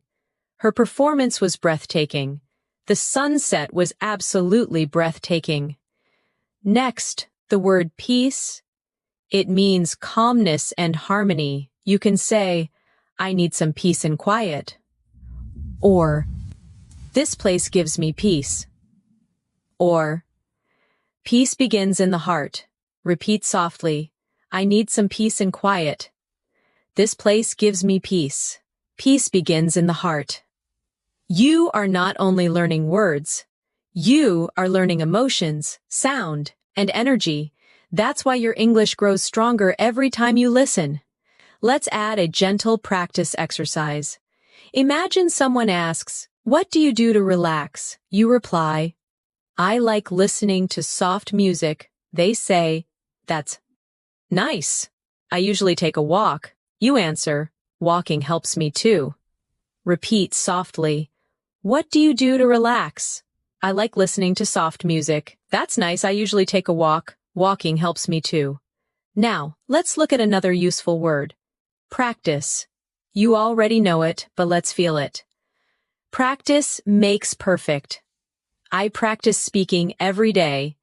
Her performance was breathtaking. The sunset was absolutely breathtaking. Next, the word peace. It means calmness and harmony. You can say, I need some peace and quiet. Or, this place gives me peace. Or, peace begins in the heart. Repeat softly, I need some peace and quiet. This place gives me peace. Peace begins in the heart. You are not only learning words, you are learning emotions, sound, and energy. That's why your English grows stronger every time you listen. Let's add a gentle practice exercise. Imagine someone asks, "What do you do to relax?" You reply, "I like listening to soft music." They say, "That's nice. I usually take a walk." You answer, "Walking helps me too." Repeat softly, "What do you do to relax?" "I like listening to soft music." "That's nice. I usually take a walk. Walking helps me too." Now, let's look at another useful word. Practice. You already know it, but let's feel it. Practice makes perfect. I practice speaking every day.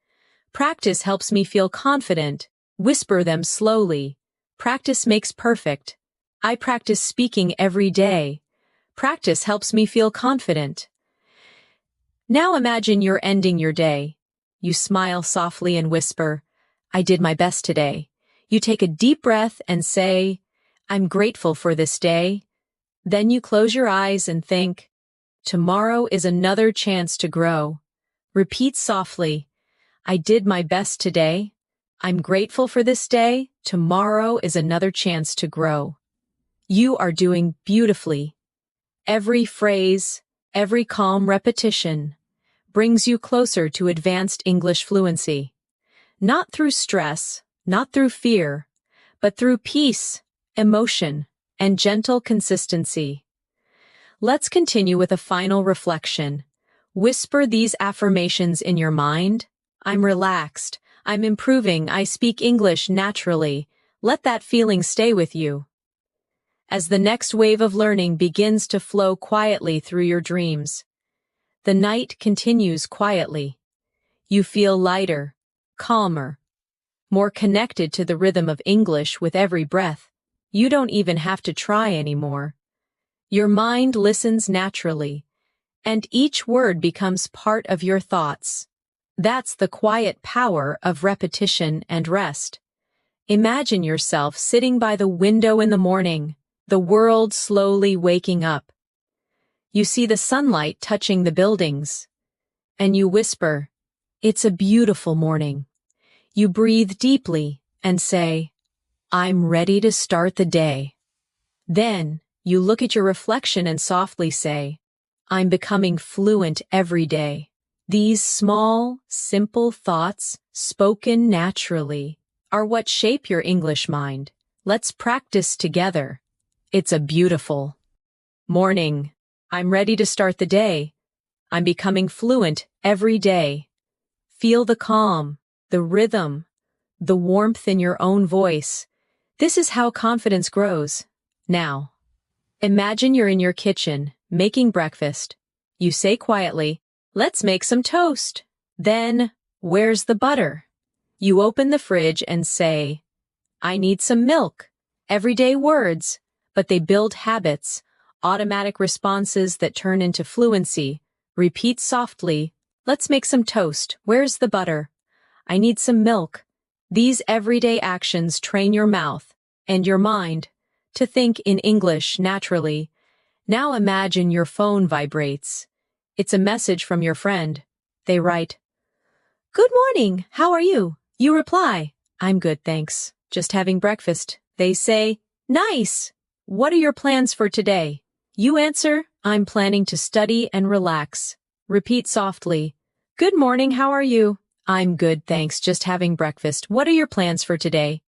Practice helps me feel confident. Whisper them slowly. Practice makes perfect. I practice speaking every day. Practice helps me feel confident. Now imagine you're ending your day. You smile softly and whisper, I did my best today. You take a deep breath and say, I'm grateful for this day. Then you close your eyes and think, tomorrow is another chance to grow. Repeat softly, I did my best today. I'm grateful for this day. Tomorrow is another chance to grow. You are doing beautifully. Every phrase, every calm repetition brings you closer to advanced English fluency. Not through stress, not through fear, but through peace, emotion, and gentle consistency. Let's continue with a final reflection. Whisper these affirmations in your mind. I'm relaxed. I'm improving. I speak English naturally. Let that feeling stay with you. As the next wave of learning begins to flow quietly through your dreams, the night continues quietly. You feel lighter, calmer, more connected to the rhythm of English with every breath. You don't even have to try anymore. Your mind listens naturally, and each word becomes part of your thoughts. That's the quiet power of repetition and rest. Imagine yourself sitting by the window in the morning, the world slowly waking up. You see the sunlight touching the buildings, and you whisper, it's a beautiful morning. You breathe deeply and say, I'm ready to start the day. Then, you look at your reflection and softly say, I'm becoming fluent every day. These small, simple thoughts, spoken naturally, are what shape your English mind. Let's practice together. It's a beautiful morning. I'm ready to start the day. I'm becoming fluent every day. Feel the calm, the rhythm, the warmth in your own voice. This is how confidence grows. Now, imagine you're in your kitchen, making breakfast. You say quietly, "Let's make some toast." Then, "Where's the butter?" You open the fridge and say, "I need some milk." Everyday words, but they build habits, automatic responses that turn into fluency. Repeat softly, "Let's make some toast. Where's the butter? I need some milk." These everyday actions train your mouth and your mind to think in English naturally. Now imagine your phone vibrates. It's a message from your friend. They write, "Good morning, how are you?" You reply, "I'm good, thanks. Just having breakfast." They say, "Nice. What are your plans for today?" You answer, "I'm planning to study and relax." Repeat softly, "Good morning, how are you?" "I'm good, thanks. Just having breakfast. What are your plans for today?"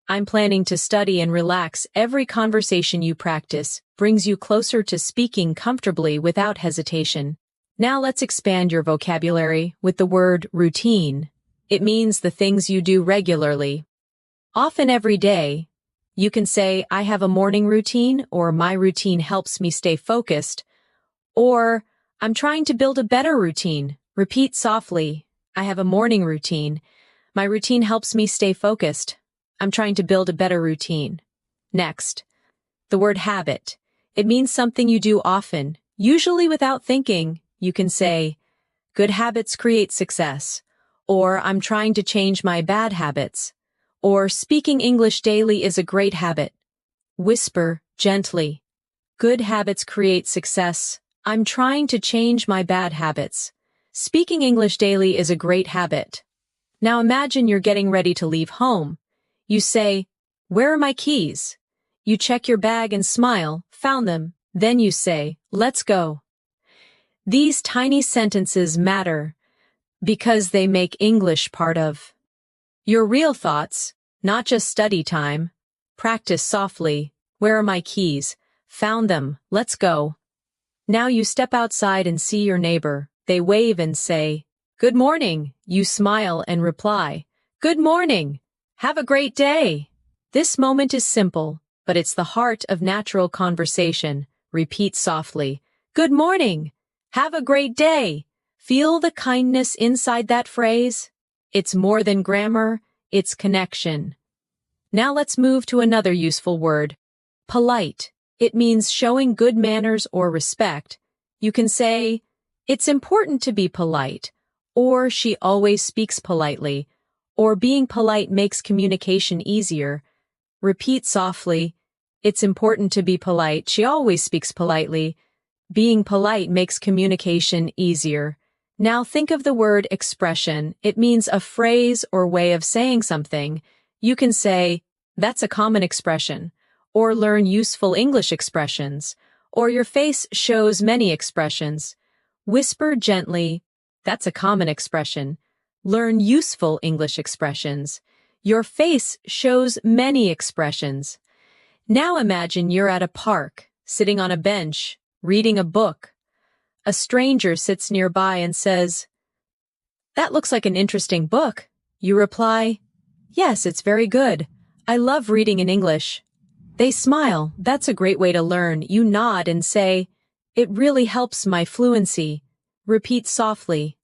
"I'm planning to study and relax." Every conversation you practice brings you closer to speaking comfortably without hesitation. Now let's expand your vocabulary with the word routine. It means the things you do regularly. Often every day, you can say, "I have a morning routine," or "My routine helps me stay focused," or "I'm trying to build a better routine." Repeat softly, "I have a morning routine. My routine helps me stay focused. I'm trying to build a better routine." Next, the word habit. It means something you do often, usually without thinking. You can say, "Good habits create success," or "I'm trying to change my bad habits," or "Speaking English daily is a great habit." Whisper gently, "Good habits create success. I'm trying to change my bad habits. Speaking English daily is a great habit." Now imagine you're getting ready to leave home. You say, "Where are my keys?" You check your bag and smile, "Found them." Then you say, "Let's go." These tiny sentences matter because they make English part of your real thoughts, not just study time. Practice softly, "Where are my keys?" "Found them. Let's go." Now you step outside and see your neighbor. They wave and say, "Good morning." You smile and reply, "Good morning. Have a great day." This moment is simple, but it's the heart of natural conversation. Repeat softly, "Good morning. Have a great day." Feel the kindness inside that phrase? It's more than grammar, it's connection. Now let's move to another useful word, polite. It means showing good manners or respect. You can say, "It's important to be polite," or "She always speaks politely," or "Being polite makes communication easier." Repeat softly, "It's important to be polite. She always speaks politely. Being polite makes communication easier." Now think of the word expression. It means a phrase or way of saying something. You can say, "That's a common expression," or learn useful English expressions, or "Your face shows many expressions." Whisper gently, "That's a common expression." Learn useful English expressions. Your face shows many expressions. Now imagine you're at a park, sitting on a bench, reading a book. A stranger sits nearby and says, "That looks like an interesting book." You reply, "Yes, it's very good. I love reading in English." They smile. "That's a great way to learn." You nod and say, "It really helps my fluency." Repeat softly,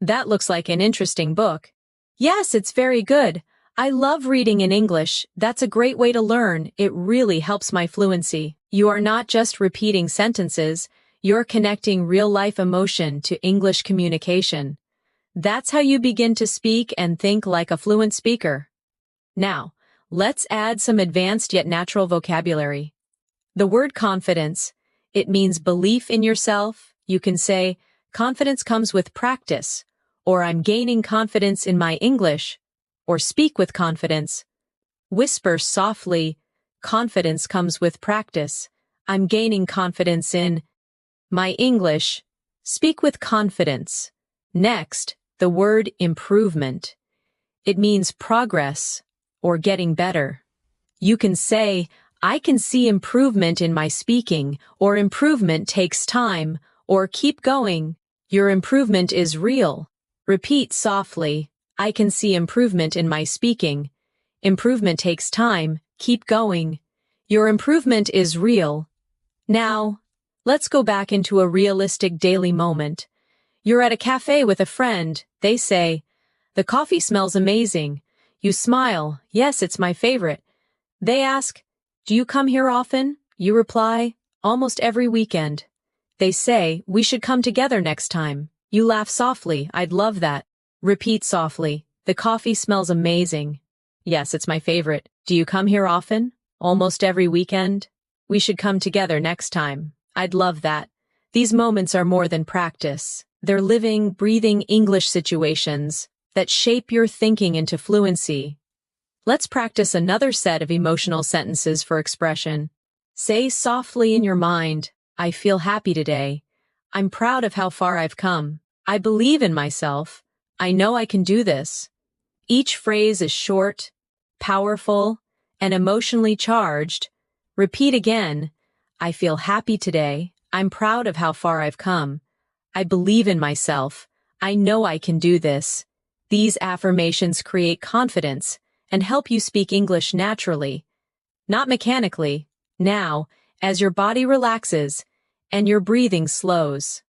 "That looks like an interesting book." "Yes, it's very good. I love reading in English. That's a great way to learn. It really helps my fluency." You are not just repeating sentences, you're connecting real-life emotion to English communication. That's how you begin to speak and think like a fluent speaker. Now, let's add some advanced yet natural vocabulary. The word confidence, it means belief in yourself. You can say, "Confidence comes with practice," or "I'm gaining confidence in my English," or "Speak with confidence." Whisper softly, "Confidence comes with practice. I'm gaining confidence in my English." Speak with confidence. Next, the word improvement. It means progress or getting better. You can say, I can see improvement in my speaking, or improvement takes time, or keep going. Your improvement is real. Repeat softly. I can see improvement in my speaking. Improvement takes time, keep going. Your improvement is real. Now, let's go back into a realistic daily moment. You're at a cafe with a friend. They say, "The coffee smells amazing." You smile, "Yes, it's my favorite." They ask, "Do you come here often?" You reply, "Almost every weekend." They say, "We should come together next time." You laugh softly, "I'd love that." Repeat softly, "The coffee smells amazing." "Yes, it's my favorite." "Do you come here often?" "Almost every weekend." "We should come together next time." "I'd love that." These moments are more than practice. They're living, breathing English situations that shape your thinking into fluency. Let's practice another set of emotional sentences for expression. Say softly in your mind, "I feel happy today." "I'm proud of how far I've come." "I believe in myself." "I know I can do this." Each phrase is short, powerful, and emotionally charged. Repeat again. "I feel happy today." "I'm proud of how far I've come." "I believe in myself." "I know I can do this." These affirmations create confidence and help you speak English naturally, not mechanically. Now, as your body relaxes and your breathing slows,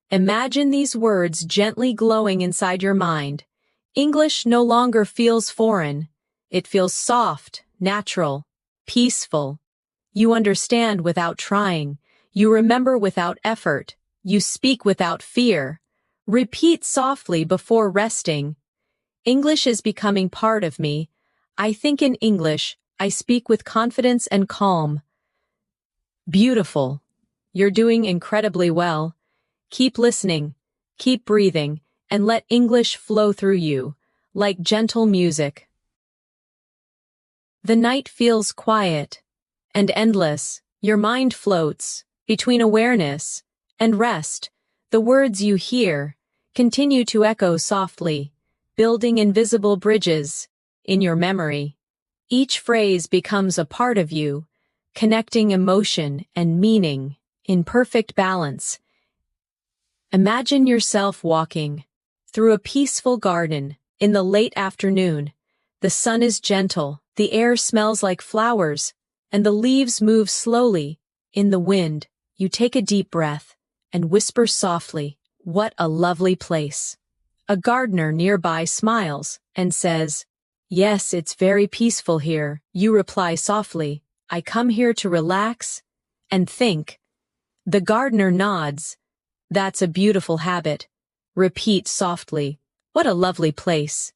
imagine these words gently glowing inside your mind. English no longer feels foreign. It feels soft, natural, peaceful. You understand without trying. You remember without effort. You speak without fear. Repeat softly before resting. English is becoming part of me. I think in English. I speak with confidence and calm. Beautiful. You're doing incredibly well. Keep listening, keep breathing, and let English flow through you, like gentle music. The night feels quiet and endless. Your mind floats between awareness and rest. The words you hear continue to echo softly, building invisible bridges in your memory. Each phrase becomes a part of you, connecting emotion and meaning in perfect balance. Imagine yourself walking through a peaceful garden in the late afternoon. The sun is gentle, the air smells like flowers, and the leaves move slowly in the wind. You take a deep breath and whisper softly, "What a lovely place." A gardener nearby smiles and says, "Yes, it's very peaceful here." You reply softly, "I come here to relax and think." The gardener nods. "That's a beautiful habit." Repeat softly, "What a lovely place."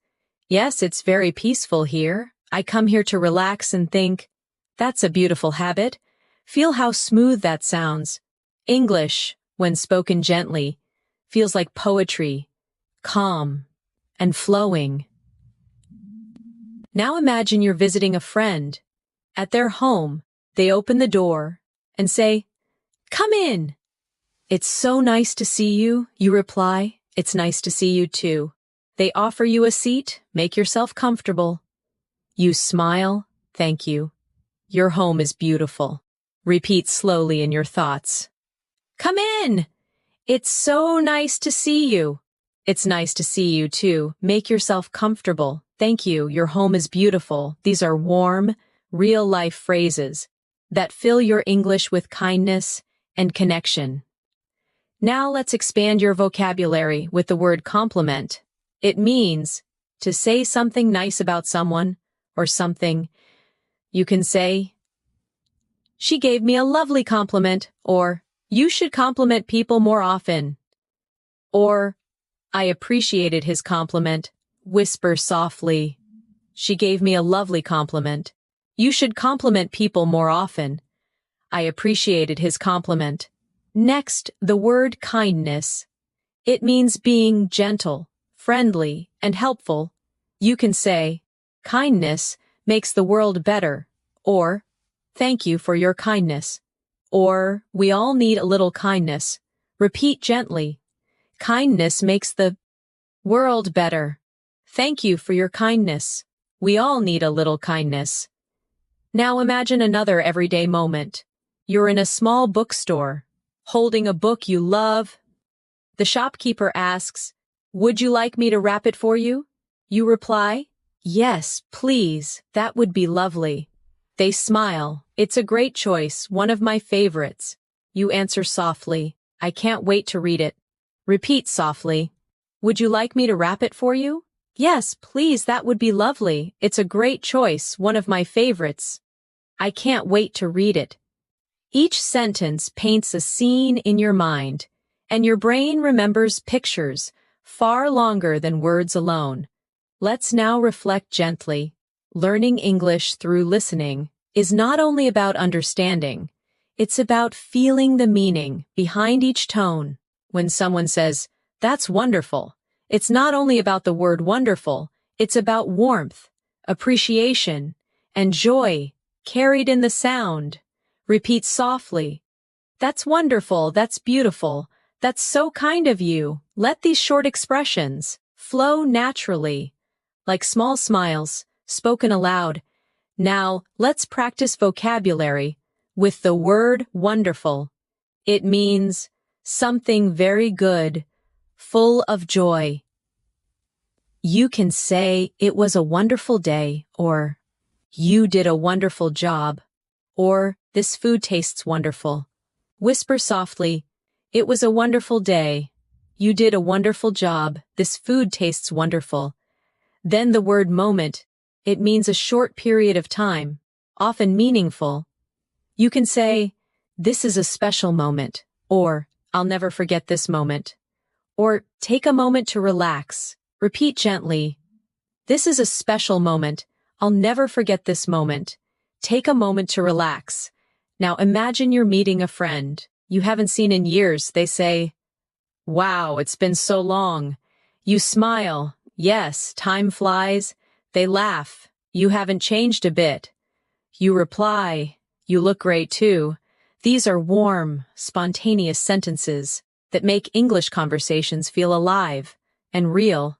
"Yes, it's very peaceful here. I come here to relax and think." That's a beautiful habit. Feel how smooth that sounds. English, when spoken gently, feels like poetry, calm, and flowing. Now imagine you're visiting a friend. At their home, they open the door and say, "Come in." "It's so nice to see you." You reply, "It's nice to see you too." They offer you a seat. "Make yourself comfortable." You smile, "Thank you. Your home is beautiful." Repeat slowly in your thoughts. "Come in." "It's so nice to see you." "It's nice to see you too." Make yourself comfortable. "Thank you. Your home is beautiful." These are warm, real-life phrases that fill your English with kindness and connection. Now let's expand your vocabulary with the word compliment. It means to say something nice about someone or something. You can say, "She gave me a lovely compliment," or "You should compliment people more often," or "I appreciated his compliment." Whisper softly, "She gave me a lovely compliment." You should compliment people more often. I appreciated his compliment. Next, the word kindness. It means being gentle, friendly, and helpful. You can say, "Kindness makes the world better," or "Thank you for your kindness," or "We all need a little kindness." Repeat gently, "Kindness makes the world better." "Thank you for your kindness." "We all need a little kindness." Now imagine another everyday moment. You're in a small bookstore, holding a book you love. The shopkeeper asks, "Would you like me to wrap it for you?" You reply, "Yes, please, that would be lovely." They smile. "It's a great choice, one of my favorites." You answer softly, "I can't wait to read it." Repeat softly, "Would you like me to wrap it for you?" "Yes, please, that would be lovely. It's a great choice, one of my favorites. I can't wait to read it." Each sentence paints a scene in your mind, and your brain remembers pictures far longer than words alone. Let's now reflect gently. Learning English through listening is not only about understanding, it's about feeling the meaning behind each tone. When someone says, "That's wonderful," it's not only about the word wonderful, it's about warmth, appreciation, and joy carried in the sound. Repeat softly, "That's wonderful, that's beautiful, that's so kind of you." Let these short expressions flow naturally, like small smiles, spoken aloud. Now, let's practice vocabulary with the word wonderful. It means something very good, full of joy. You can say, "It was a wonderful day," or "You did a wonderful job," or "This food tastes wonderful." Whisper softly, "It was a wonderful day. You did a wonderful job. This food tastes wonderful." Then the word moment. It means a short period of time, often meaningful. You can say, "This is a special moment," or "I'll never forget this moment," or "Take a moment to relax." Repeat gently, "This is a special moment. I'll never forget this moment. Take a moment to relax." Now imagine you're meeting a friend you haven't seen in years. They say, "Wow, it's been so long." You smile, "Yes, time flies." They laugh, "You haven't changed a bit." You reply, "You look great too." These are warm, spontaneous sentences that make English conversations feel alive and real.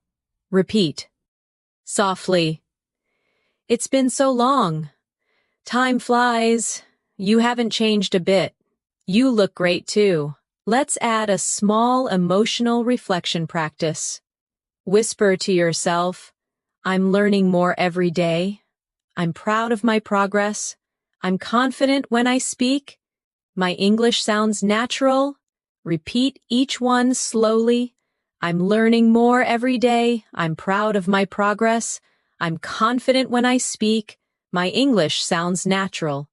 Repeat softly, "It's been so long." "Time flies." "You haven't changed a bit." "You look great too." Let's add a small emotional reflection practice. Whisper to yourself, "I'm learning more every day. I'm proud of my progress. I'm confident when I speak. My English sounds natural." Repeat each one slowly. "I'm learning more every day. I'm proud of my progress. I'm confident when I speak. My English sounds natural."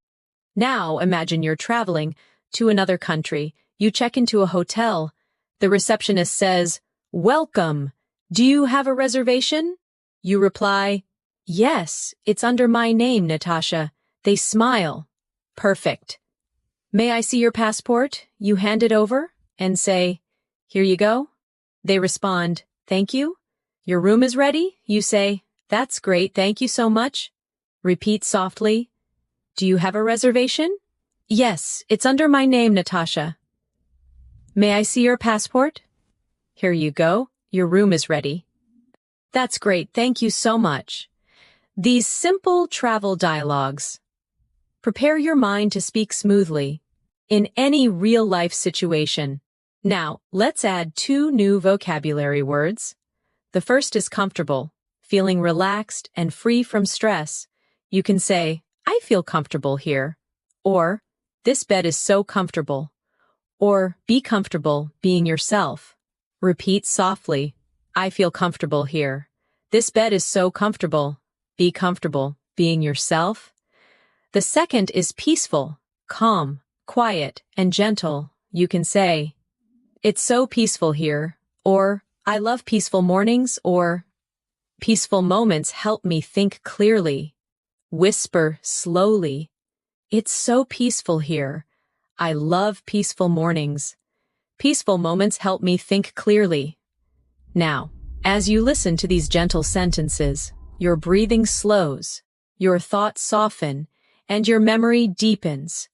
Now imagine you're traveling to another country. You check into a hotel. The receptionist says, "Welcome. Do you have a reservation?" You reply, "Yes, it's under my name, Natasha." They smile. "Perfect. May I see your passport?" You hand it over and say, "Here you go." They respond, "Thank you." "Your room is ready?" You say, "That's great, thank you so much." Repeat softly, "Do you have a reservation?" "Yes, it's under my name, Natasha." "May I see your passport?" "Here you go. Your room is ready." "That's great, thank you so much." These simple travel dialogues prepare your mind to speak smoothly in any real-life situation. Now, let's add 2 new vocabulary words. The first is comfortable, feeling relaxed and free from stress. You can say, "I feel comfortable here," or "This bed is so comfortable," or "Be comfortable being yourself." Repeat softly, "I feel comfortable here." "This bed is so comfortable." Be comfortable being yourself. The second is peaceful, calm, quiet, and gentle. You can say, "It's so peaceful here," or "I love peaceful mornings," or "Peaceful moments help me think clearly." Whisper slowly, "It's so peaceful here. I love peaceful mornings. Peaceful moments help me think clearly." Now, as you listen to these gentle sentences, your breathing slows, your thoughts soften, and your memory deepens.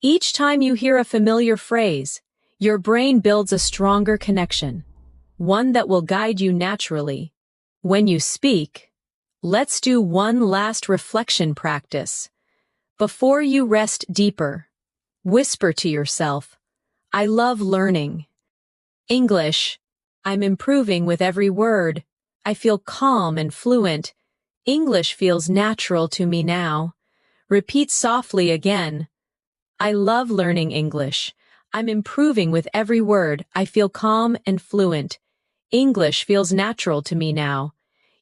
Each time you hear a familiar phrase, your brain builds a stronger connection, one that will guide you naturally. When you speak, let's do one last reflection practice. Before you rest deeper, whisper to yourself, I love learning. English. I'm improving with every word. I feel calm and fluent. English feels natural to me now. Repeat softly again. I love learning English. I'm improving with every word. I feel calm and fluent. English feels natural to me now.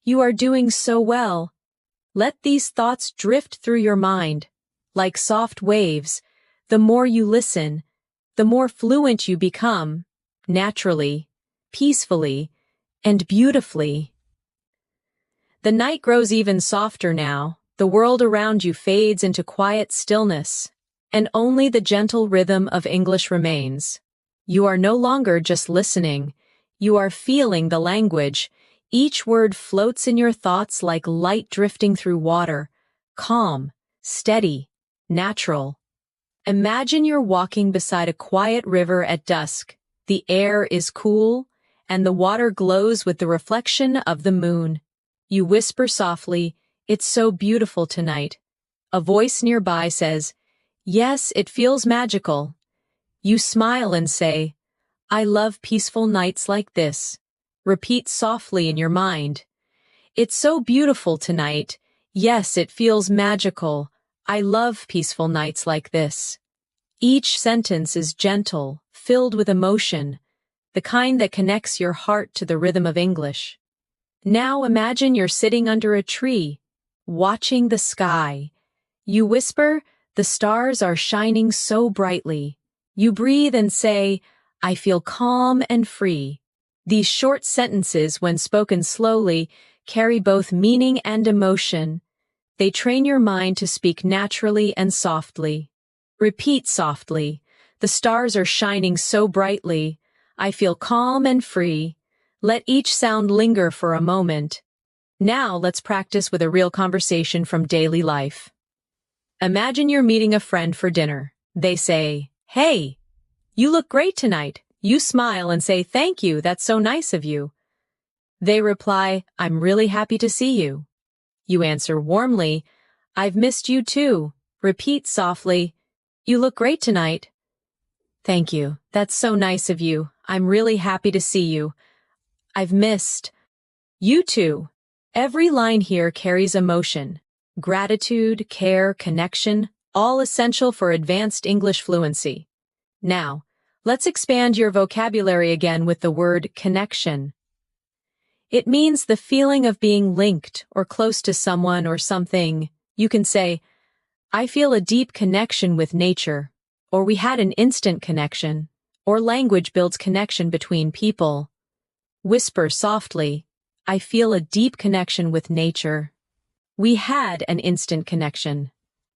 You are doing so well. Let these thoughts drift through your mind. Like soft waves, the more you listen, the more fluent you become, naturally, peacefully, and beautifully. The night grows even softer now. The world around you fades into quiet stillness, and only the gentle rhythm of English remains. You are no longer just listening. You are feeling the language. Each word floats in your thoughts like light drifting through water, calm, steady, natural. Imagine you're walking beside a quiet river at dusk. The air is cool, and the water glows with the reflection of the moon. You whisper softly, "It's so beautiful tonight." A voice nearby says, "Yes, it feels magical." You smile and say, "I love peaceful nights like this." Repeat softly in your mind, "It's so beautiful tonight. Yes, it feels magical. I love peaceful nights like this." Each sentence is gentle, filled with emotion, the kind that connects your heart to the rhythm of English. Now imagine you're sitting under a tree, watching the sky. You whisper, "The stars are shining so brightly." You breathe and say, "I feel calm and free." These short sentences, when spoken slowly, carry both meaning and emotion. They train your mind to speak naturally and softly. Repeat softly, "The stars are shining so brightly. I feel calm and free." Let each sound linger for a moment. Now let's practice with a real conversation from daily life. Imagine you're meeting a friend for dinner. They say, "Hey, you look great tonight." You smile and say, "Thank you, that's so nice of you." They reply, "I'm really happy to see you." You answer warmly, "I've missed you too." Repeat softly, "You look great tonight." "Thank you, that's so nice of you. I'm really happy to see you. I've missed you too." Every line here carries emotion, gratitude, care, connection, all essential for advanced English fluency. Now, let's expand your vocabulary again with the word connection. It means the feeling of being linked or close to someone or something. You can say, "I feel a deep connection with nature," or "We had an instant connection," or language builds connection between people. Whisper softly, "I feel a deep connection with nature." We had an instant connection.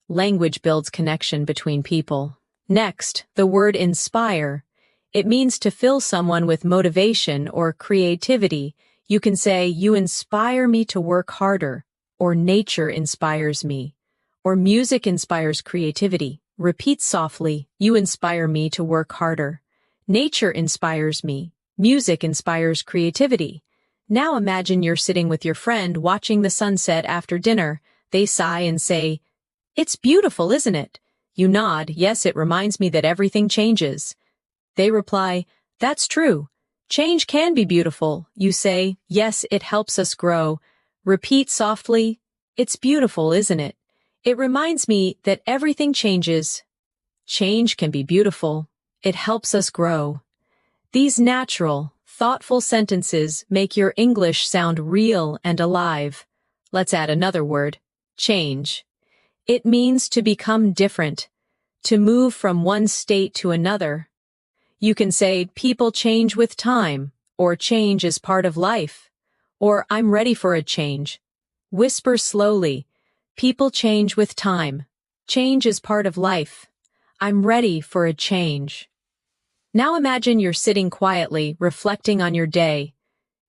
Language builds connection between people. Next, the word inspire. It means to fill someone with motivation or creativity. You can say, "You inspire me to work harder," or "Nature inspires me," or "Music inspires creativity." Repeat softly, "You inspire me to work harder." "Nature inspires me." "Music inspires creativity." Now imagine you're sitting with your friend watching the sunset after dinner. They sigh and say, "It's beautiful, isn't it?" You nod, "Yes, it reminds me that everything changes." They reply, "That's true. Change can be beautiful." You say, "Yes, it helps us grow." Repeat softly, "It's beautiful, isn't it? It reminds me that everything changes. Change can be beautiful. It helps us grow." These natural, thoughtful sentences make your English sound real and alive. Let's add another word, change. It means to become different, to move from one state to another. You can say, "People change with time," or "Change is part of life," or "I'm ready for a change." Whisper slowly, "People change with time. Change is part of life. I'm ready for a change." Now imagine you're sitting quietly, reflecting on your day.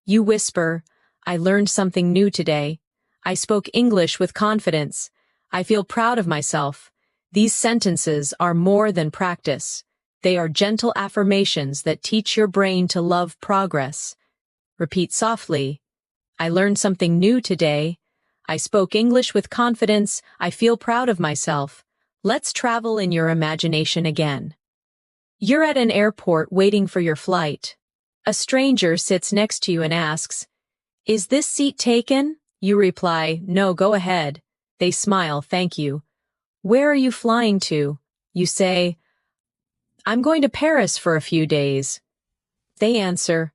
You whisper, "I learned something new today. I spoke English with confidence. I feel proud of myself." These sentences are more than practice. They are gentle affirmations that teach your brain to love progress. Repeat softly, "I learned something new today. I spoke English with confidence. I feel proud of myself." Let's travel in your imagination again. You're at an airport waiting for your flight. A stranger sits next to you and asks, "Is this seat taken?" You reply, "No, go ahead." They smile, "Thank you." "Where are you flying to?" You say, "I'm going to Paris for a few days." They answer,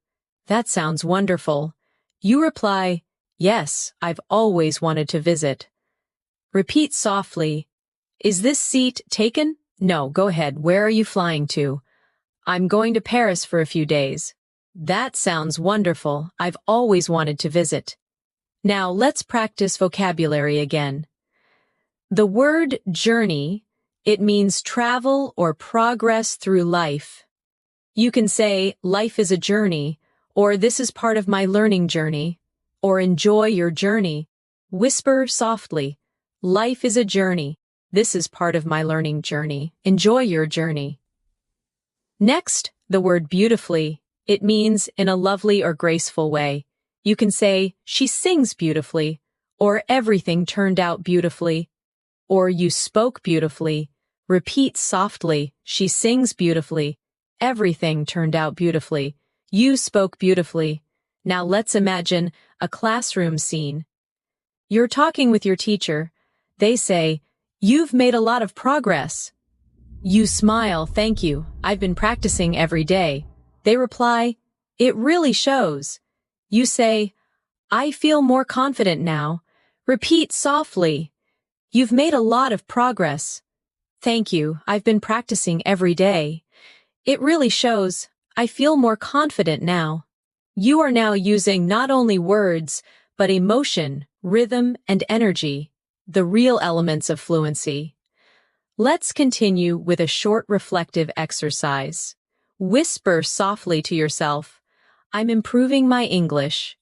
"That sounds wonderful." You reply, "Yes, I've always wanted to visit." Repeat softly, "Is this seat taken?" "No, go ahead. Where are you flying to?" "I'm going to Paris for a few days." "That sounds wonderful. I've always wanted to visit." Now let's practice vocabulary again. The word journey, it means travel or progress through life. You can say, "Life is a journey," or "This is part of my learning journey," or "Enjoy your journey." Whisper softly, "Life is a journey. This is part of my learning journey. Enjoy your journey." Next, the word beautifully. It means in a lovely or graceful way. You can say, "She sings beautifully," or "Everything turned out beautifully," or "You spoke beautifully." Repeat softly, "She sings beautifully." "Everything turned out beautifully." "You spoke beautifully." Now let's imagine a classroom scene. You're talking with your teacher. They say, "You've made a lot of progress." You smile, "Thank you. I've been practicing every day." They reply, "It really shows." You say, "I feel more confident now." Repeat softly, "You've made a lot of progress." "Thank you. I've been practicing every day." "It really shows. I feel more confident now." You are now using not only words, but emotion, rhythm, and energy, the real elements of fluency. Let's continue with a short reflective exercise. Whisper softly to yourself, "I'm improving my English.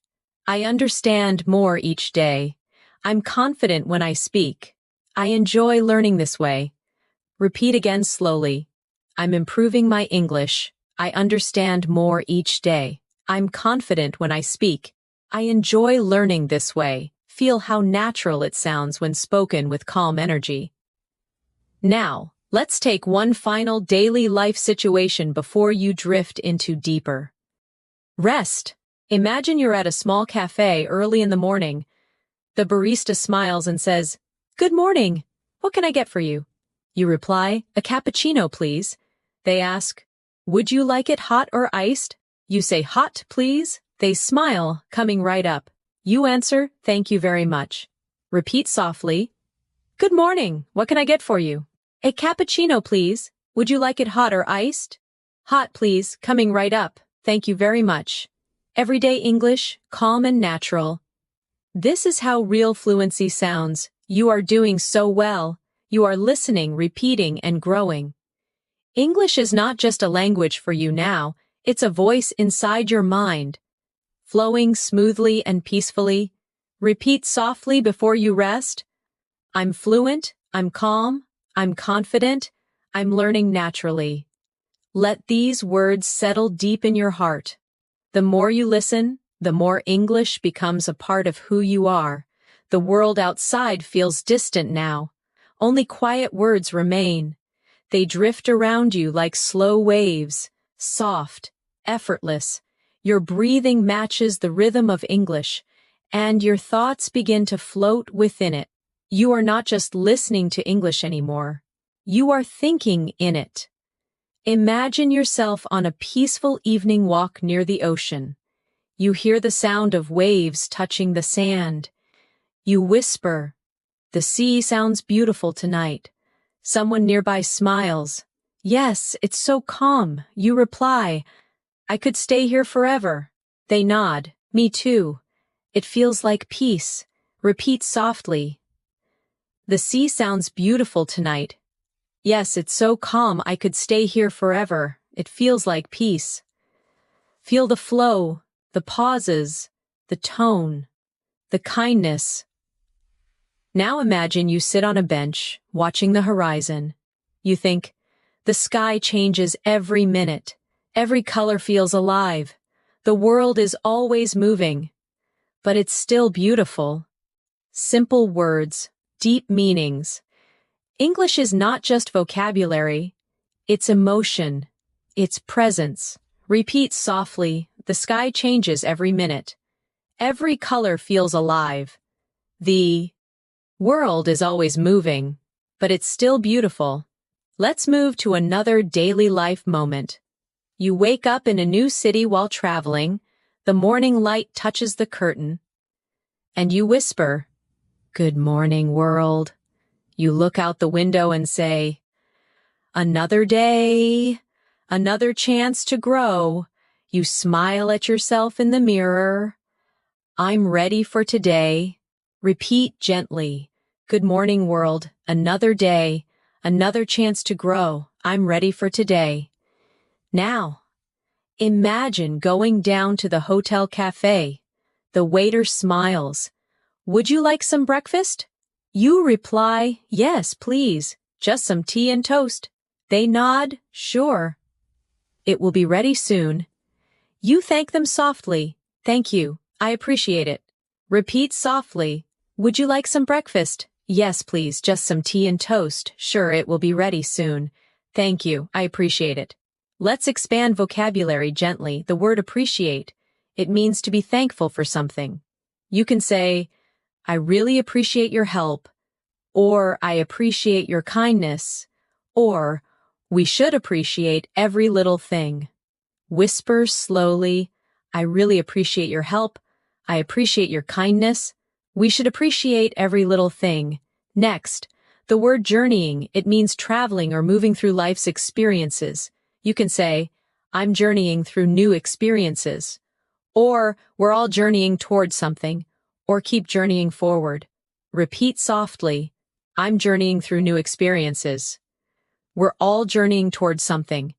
I understand more each day. I'm confident when I speak. I enjoy learning this way." Repeat again slowly. "I'm improving my English. I understand more each day. I'm confident when I speak. I enjoy learning this way." Feel how natural it sounds when spoken with calm energy. Now, let's take one final daily life situation before you drift into deeper rest. Imagine you're at a small cafe early in the morning. The barista smiles and says, "Good morning. What can I get for you?" You reply, "A cappuccino, please." They ask, "Would you like it hot or iced?" You say, "Hot, please." They smile, coming right up. You answer, "Thank you very much." Repeat softly, "Good morning. What can I get for you?" "A cappuccino, please. Would you like it hot or iced?" "Hot, please," coming right up. "Thank you very much." Everyday English, calm and natural. This is how real fluency sounds. You are doing so well. You are listening, repeating, and growing. English is not just a language for you now, it's a voice inside your mind, flowing smoothly and peacefully. Repeat softly before you rest. I'm fluent, I'm calm, I'm confident, I'm learning naturally. Let these words settle deep in your heart. The more you listen, the more English becomes a part of who you are. The world outside feels distant now. Only quiet words remain. They drift around you like slow waves, soft, effortless. Your breathing matches the rhythm of English, and your thoughts begin to float within it. You are not just listening to English anymore. You are thinking in it. Imagine yourself on a peaceful evening walk near the ocean. You hear the sound of waves touching the sand. You whisper, "The sea sounds beautiful tonight." Someone nearby smiles. "Yes, it's so calm." You reply, "I could stay here forever." They nod, "Me too." It feels like peace. Repeat softly, "The sea sounds beautiful tonight." "Yes, it's so calm. I could stay here forever." It feels like peace. Feel the flow, the pauses, the tone, the kindness. Now imagine you sit on a bench, watching the horizon. You think, the sky changes every minute. Every color feels alive. The world is always moving. But it's still beautiful. Simple words, deep meanings. English is not just vocabulary, it's emotion, it's presence. Repeat softly, the sky changes every minute. Every color feels alive. The world is always moving, but it's still beautiful. Let's move to another daily life moment. You wake up in a new city while traveling, the morning light touches the curtain, and you whisper, "Good morning, world." You look out the window and say, "Another day, another chance to grow." You smile at yourself in the mirror. "I'm ready for today." Repeat gently, "Good morning, world. Another day, another chance to grow. I'm ready for today." Now, imagine going down to the hotel cafe. The waiter smiles. "Would you like some breakfast?" You reply, "Yes, please. Just some tea and toast." They nod, "Sure. It will be ready soon." You thank them softly. "Thank you. I appreciate it." Repeat softly, "Would you like some breakfast?" "Yes, please. Just some tea and toast." "Sure, it will be ready soon." "Thank you. I appreciate it." Let's expand vocabulary gently. The word appreciate. It means to be thankful for something. You can say, "I really appreciate your help," or "I appreciate your kindness," or "We should appreciate every little thing." Whisper slowly, "I really appreciate your help. I appreciate your kindness. We should appreciate every little thing." Next, the word journeying. It means traveling or moving through life's experiences. You can say, "I'm journeying through new experiences," or "We're all journeying towards something," or "Keep journeying forward." Repeat softly, "I'm journeying through new experiences." We're all journeying towards something.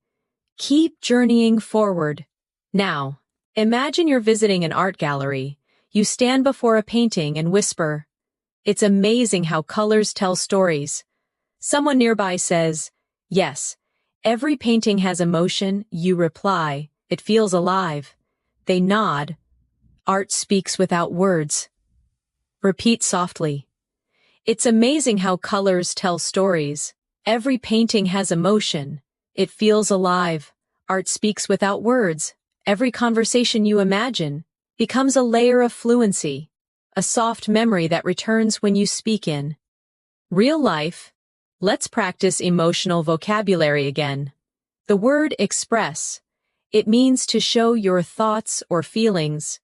Keep journeying forward. Now, imagine you're visiting an art gallery. You stand before a painting and whisper, "It's amazing how colors tell stories." Someone nearby says, "Yes, every painting has emotion." You reply, "It feels alive." They nod. Art speaks without words. Repeat softly, "It's amazing how colors tell stories. Every painting has emotion. It feels alive. Art speaks without words." Every conversation you imagine becomes a layer of fluency, a soft memory that returns when you speak in real life. Let's practice emotional vocabulary again. The word express. It means to show your thoughts or feelings.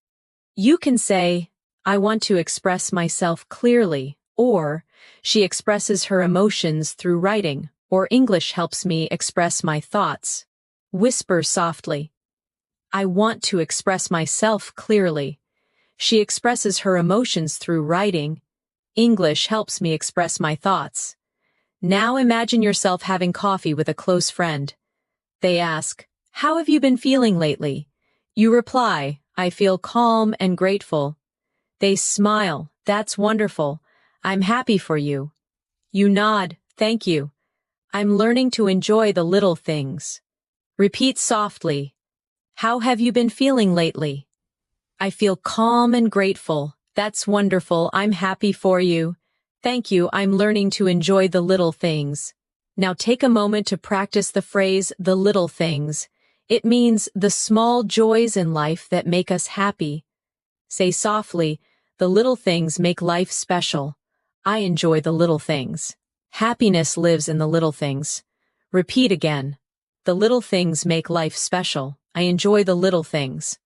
You can say, "I want to express myself clearly," or "She expresses her emotions through writing," or "English helps me express my thoughts." Whisper softly, "I want to express myself clearly. She expresses her emotions through writing. English helps me express my thoughts." Now imagine yourself having coffee with a close friend. They ask, "How have you been feeling lately?" You reply, "I feel calm and grateful." They smile, "That's wonderful. I'm happy for you." You nod, "Thank you. I'm learning to enjoy the little things." Repeat softly, "How have you been feeling lately?" "I feel calm and grateful." "That's wonderful. I'm happy for you." "Thank you. I'm learning to enjoy the little things." Now take a moment to practice the phrase, "the little things." It means the small joys in life that make us happy. Say softly, "The little things make life special. I enjoy the little things." Happiness lives in the little things. Repeat again. "The little things make life special. I enjoy the little things."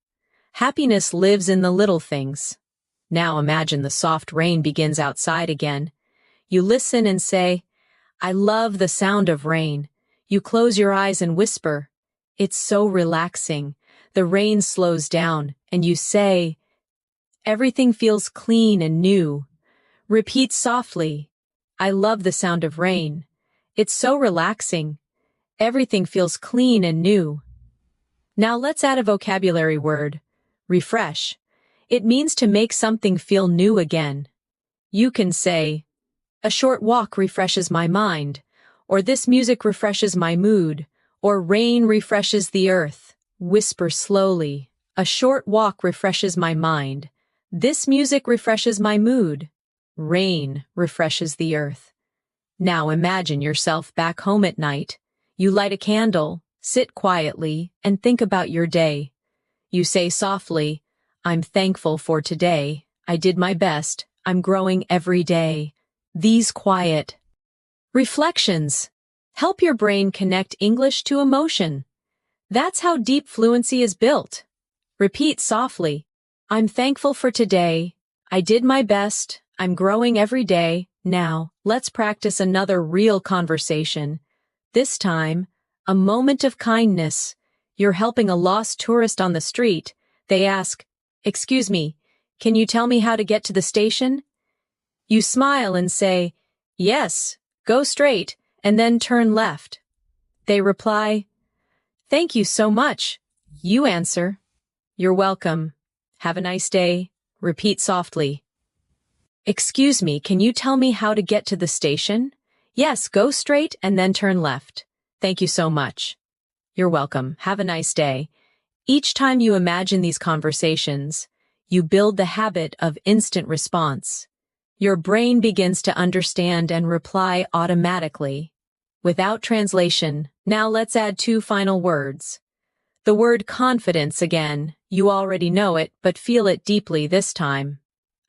Happiness lives in the little things. Now imagine the soft rain begins outside again. You listen and say, "I love the sound of rain." You close your eyes and whisper, "It's so relaxing." The rain slows down, and you say, "Everything feels clean and new." Repeat softly, "I love the sound of rain. It's so relaxing. Everything feels clean and new." Now let's add a vocabulary word, refresh. It means to make something feel new again. You can say, "A short walk refreshes my mind," or "This music refreshes my mood," or "Rain refreshes the earth." Whisper slowly, "A short walk refreshes my mind. This music refreshes my mood. Rain refreshes the earth." Now imagine yourself back home at night. You light a candle, sit quietly, and think about your day. You say softly, "I'm thankful for today. I did my best. I'm growing every day." These quiet reflections help your brain connect English to emotion. That's how deep fluency is built. Repeat softly, "I'm thankful for today. I did my best. I'm growing every day." Now, let's practice another real conversation. This time, a moment of kindness. You're helping a lost tourist on the street. They ask, "Excuse me, can you tell me how to get to the station?" You smile and say, "Yes, go straight, and then turn left." They reply, "Thank you so much." You answer, "You're welcome. Have a nice day." Repeat softly, "Excuse me, can you tell me how to get to the station?" "Yes, go straight and then turn left." "Thank you so much." "You're welcome. Have a nice day." Each time you imagine these conversations, you build the habit of instant response. Your brain begins to understand and reply automatically, without translation. Now let's add two final words. The word confidence again. You already know it, but feel it deeply this time.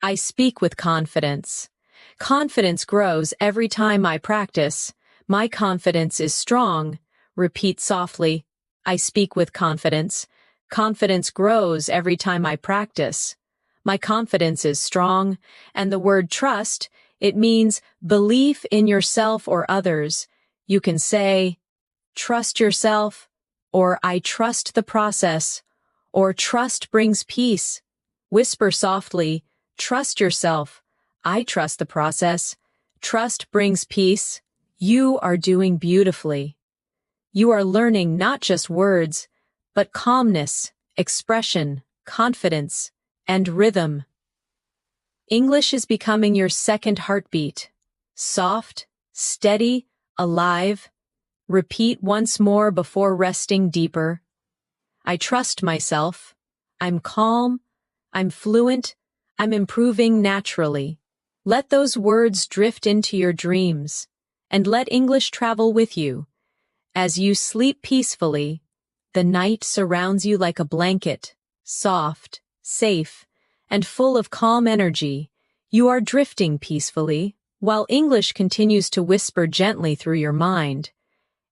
I speak with confidence. Confidence grows every time I practice. My confidence is strong. Repeat softly, "I speak with confidence." Confidence grows every time I practice. My confidence is strong. And the word trust, it means belief in yourself or others. You can say, "Trust yourself," or "I trust the process," or "Trust brings peace." Whisper softly, "Trust yourself. I trust the process. Trust brings peace." You are doing beautifully. You are learning not just words, but calmness, expression, confidence, and rhythm. English is becoming your second heartbeat. Soft, steady, alive. Repeat once more before resting deeper. I trust myself. I'm calm. I'm fluent. I'm improving naturally. Let those words drift into your dreams, and let English travel with you. As you sleep peacefully, the night surrounds you like a blanket, soft, safe, and full of calm energy. You are drifting peacefully, while English continues to whisper gently through your mind.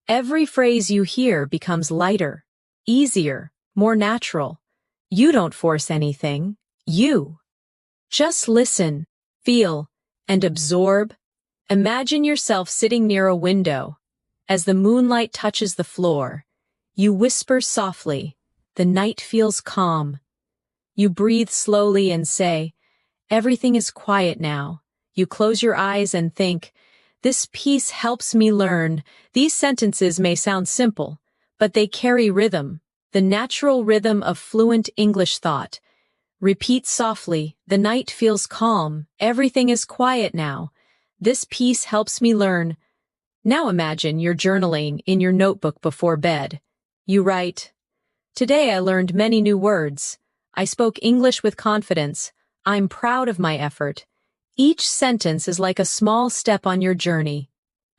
Every phrase you hear becomes lighter, easier, more natural. You don't force anything. You just listen, feel, and absorb. Imagine yourself sitting near a window. As the moonlight touches the floor, you whisper softly. The night feels calm. You breathe slowly and say, "Everything is quiet now." You close your eyes and think, "This piece helps me learn." These sentences may sound simple, but they carry rhythm, the natural rhythm of fluent English thought. Repeat softly, "The night feels calm. Everything is quiet now. This piece helps me learn." Now imagine you're journaling in your notebook before bed. You write, "Today I learned many new words. I spoke English with confidence. I'm proud of my effort." Each sentence is like a small step on your journey,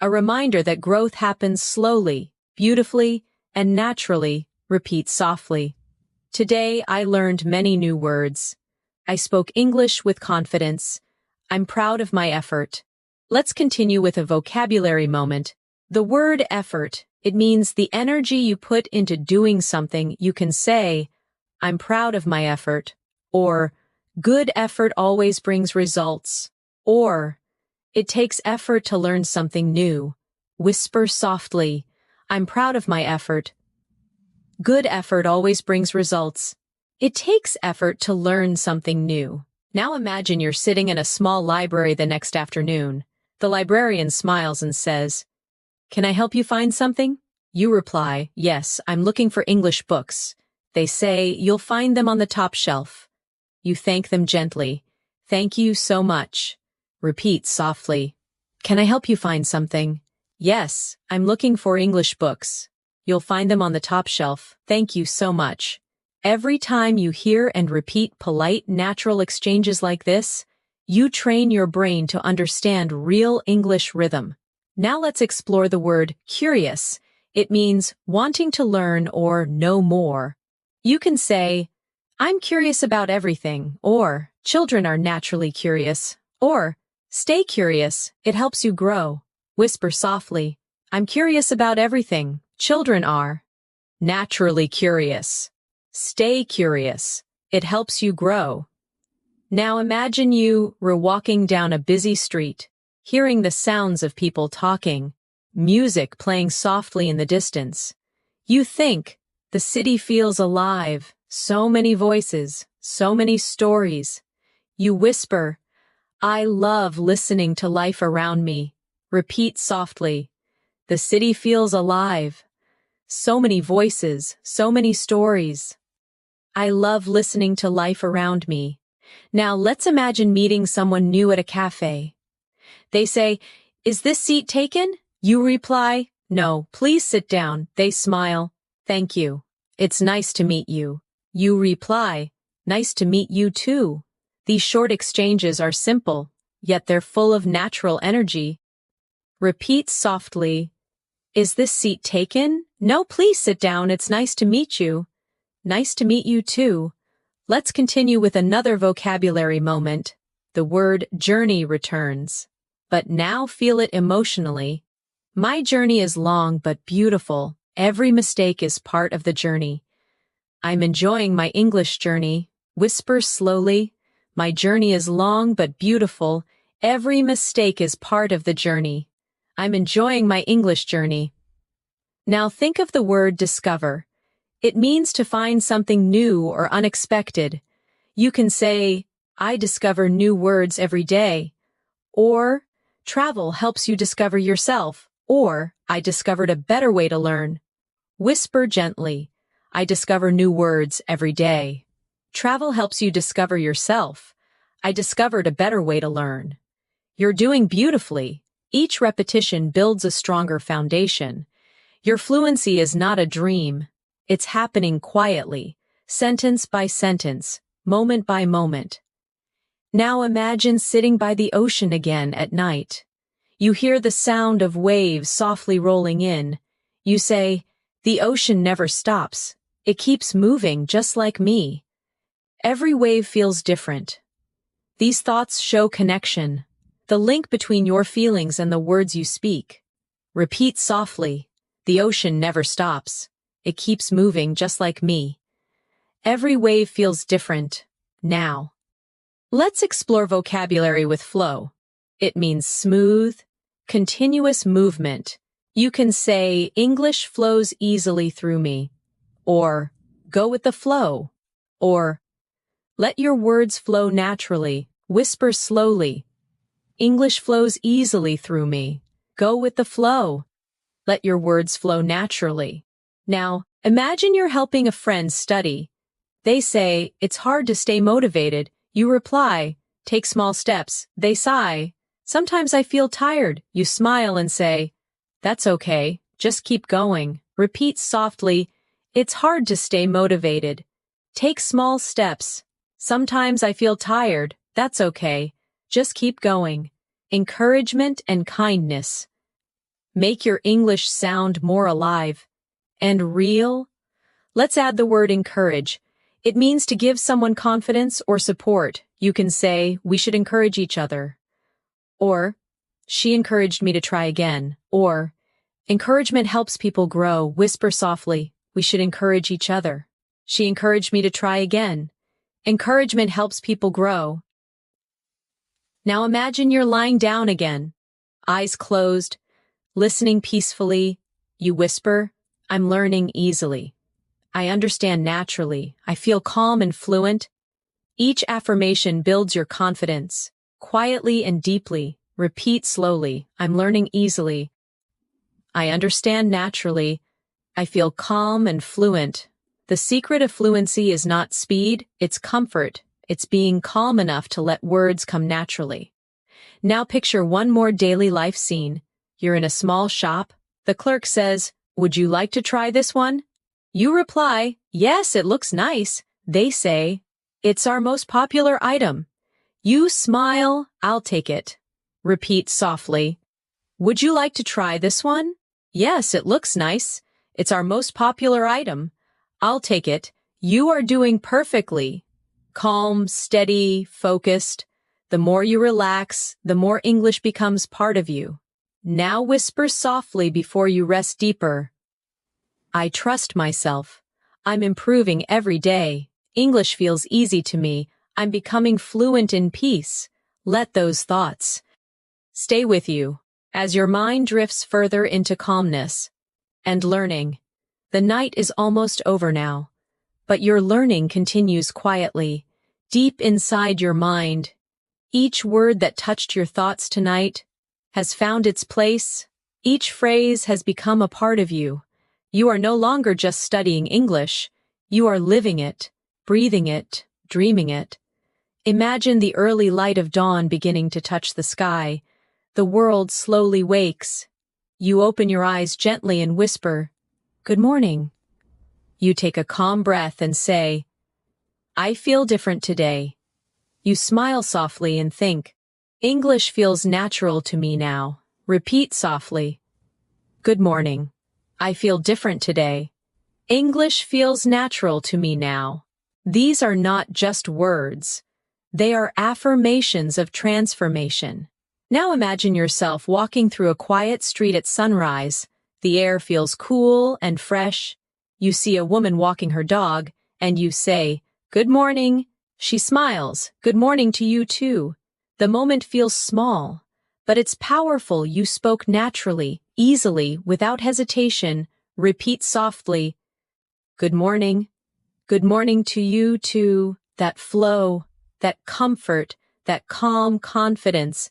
a reminder that growth happens slowly, beautifully, and naturally. Repeat softly, "Today I learned many new words. I spoke English with confidence. I'm proud of my effort." Let's continue with a vocabulary moment. The word effort, it means the energy you put into doing something. You can say, "I'm proud of my effort," or "Good effort always brings results," or "It takes effort to learn something new." Whisper softly, "I'm proud of my effort." Good effort always brings results. It takes effort to learn something new. Now imagine you're sitting in a small library the next afternoon. The librarian smiles and says, "Can I help you find something?" You reply, "Yes, I'm looking for English books." They say, "You'll find them on the top shelf." You thank them gently. "Thank you so much." Repeat softly, "Can I help you find something?" "Yes, I'm looking for English books." "You'll find them on the top shelf." "Thank you so much." Every time you hear and repeat polite, natural exchanges like this, you train your brain to understand real English rhythm. Now let's explore the word curious. It means wanting to learn or know more. You can say, I'm curious about everything, or children are naturally curious, or stay curious, it helps you grow. Whisper softly, I'm curious about everything, children are naturally curious. Stay curious, it helps you grow. Now imagine you were walking down a busy street, hearing the sounds of people talking, music playing softly in the distance. You think, the city feels alive, so many voices, so many stories. You whisper, I love listening to life around me. Repeat softly, the city feels alive, so many voices, so many stories. I love listening to life around me. Now let's imagine meeting someone new at a cafe. They say, is this seat taken? You reply, no, please sit down. They smile, thank you. It's nice to meet you. You reply, nice to meet you too. These short exchanges are simple, yet they're full of natural energy. Repeat softly, is this seat taken? No, please sit down. It's nice to meet you. Nice to meet you too. Let's continue with another vocabulary moment. The word journey returns. But now feel it emotionally. My journey is long but beautiful. Every mistake is part of the journey. I'm enjoying my English journey. Whisper slowly. My journey is long but beautiful. Every mistake is part of the journey. I'm enjoying my English journey. Now think of the word discover. It means to find something new or unexpected. You can say, I discover new words every day. Or, travel helps you discover yourself. Or, I discovered a better way to learn. Whisper gently, I discover new words every day. Travel helps you discover yourself. I discovered a better way to learn. You're doing beautifully. Each repetition builds a stronger foundation. Your fluency is not a dream. It's happening quietly, sentence by sentence, moment by moment. Now imagine sitting by the ocean again at night. You hear the sound of waves softly rolling in. You say, the ocean never stops. It keeps moving just like me. Every wave feels different. These thoughts show connection, the link between your feelings and the words you speak. Repeat softly, the ocean never stops. It keeps moving just like me. Every wave feels different. Now, let's explore vocabulary with flow. It means smooth, continuous movement. You can say, English flows easily through me. Or, go with the flow. Or, let your words flow naturally. Whisper slowly. English flows easily through me. Go with the flow. Let your words flow naturally. Now, imagine you're helping a friend study. They say, it's hard to stay motivated. You reply, take small steps. They sigh. Sometimes I feel tired. You smile and say, that's okay. Just keep going. Repeat softly, it's hard to stay motivated. Take small steps. Sometimes I feel tired. That's okay. Just keep going. Encouragement and kindness. Make your English sound more alive and real. Let's add the word encourage. It means to give someone confidence or support. You can say, we should encourage each other. Or, she encouraged me to try again. Or, encouragement helps people grow. Whisper softly, we should encourage each other. She encouraged me to try again. Encouragement helps people grow. Now imagine you're lying down again, eyes closed, listening peacefully. You whisper, I'm learning easily. I understand naturally. I feel calm and fluent. Each affirmation builds your confidence. Quietly and deeply, repeat slowly, I'm learning easily. I understand naturally. I feel calm and fluent. The secret of fluency is not speed, it's comfort. It's being calm enough to let words come naturally. Now picture one more daily life scene. You're in a small shop. The clerk says, would you like to try this one? You reply, yes, it looks nice. They say, it's our most popular item. You smile, I'll take it. Repeat softly, Would you like to try this one? Yes, it looks nice. It's our most popular item. I'll take it. You are doing perfectly. Calm, steady, focused. The more you relax, the more English becomes part of you. Now whisper softly before you rest deeper. I trust myself. I'm improving every day. English feels easy to me. I'm becoming fluent in peace. Let those thoughts stay with you as your mind drifts further into calmness and learning. The night is almost over now, but your learning continues quietly, deep inside your mind. Each word that touched your thoughts tonight has found its place. Each phrase has become a part of you. You are no longer just studying English. You are living it, breathing it, dreaming it. Imagine the early light of dawn beginning to touch the sky. The world slowly wakes. You open your eyes gently and whisper, "Good morning." You take a calm breath and say, "I feel different today." You smile softly and think, "English feels natural to me now." Repeat softly, "Good morning. I feel different today. English feels natural to me now." These are not just words. They are affirmations of transformation. Now imagine yourself walking through a quiet street at sunrise. The air feels cool and fresh. You see a woman walking her dog, and you say, "Good morning." She smiles, "Good morning to you too." The moment feels small, but it's powerful. You spoke naturally, easily, without hesitation. Repeat softly, "Good morning. Good morning to you too." That flow, that comfort, that calm confidence,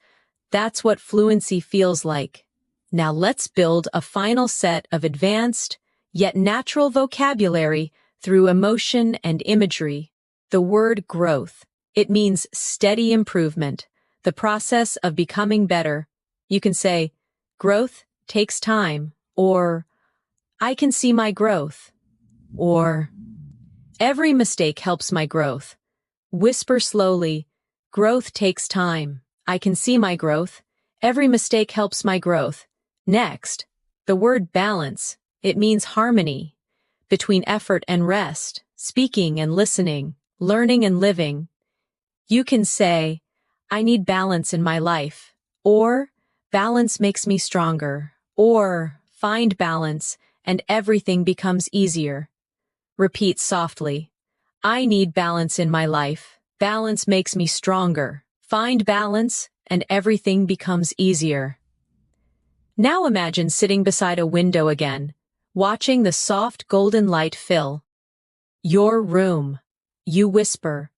that's what fluency feels like. Now let's build a final set of advanced, yet natural vocabulary through emotion and imagery. The word growth. It means steady improvement, the process of becoming better. You can say, "Growth takes time," or "I can see my growth," or "Every mistake helps my growth." Whisper slowly, "Growth takes time. I can see my growth. Every mistake helps my growth." Next, the word balance. It means harmony between effort and rest, speaking and listening, learning and living. You can say, "I need balance in my life," or "Balance makes me stronger," or "Find balance and everything becomes easier." Repeat softly, "I need balance in my life. Balance makes me stronger. Find balance and everything becomes easier." Now imagine sitting beside a window again, watching the soft golden light fill your room. You whisper,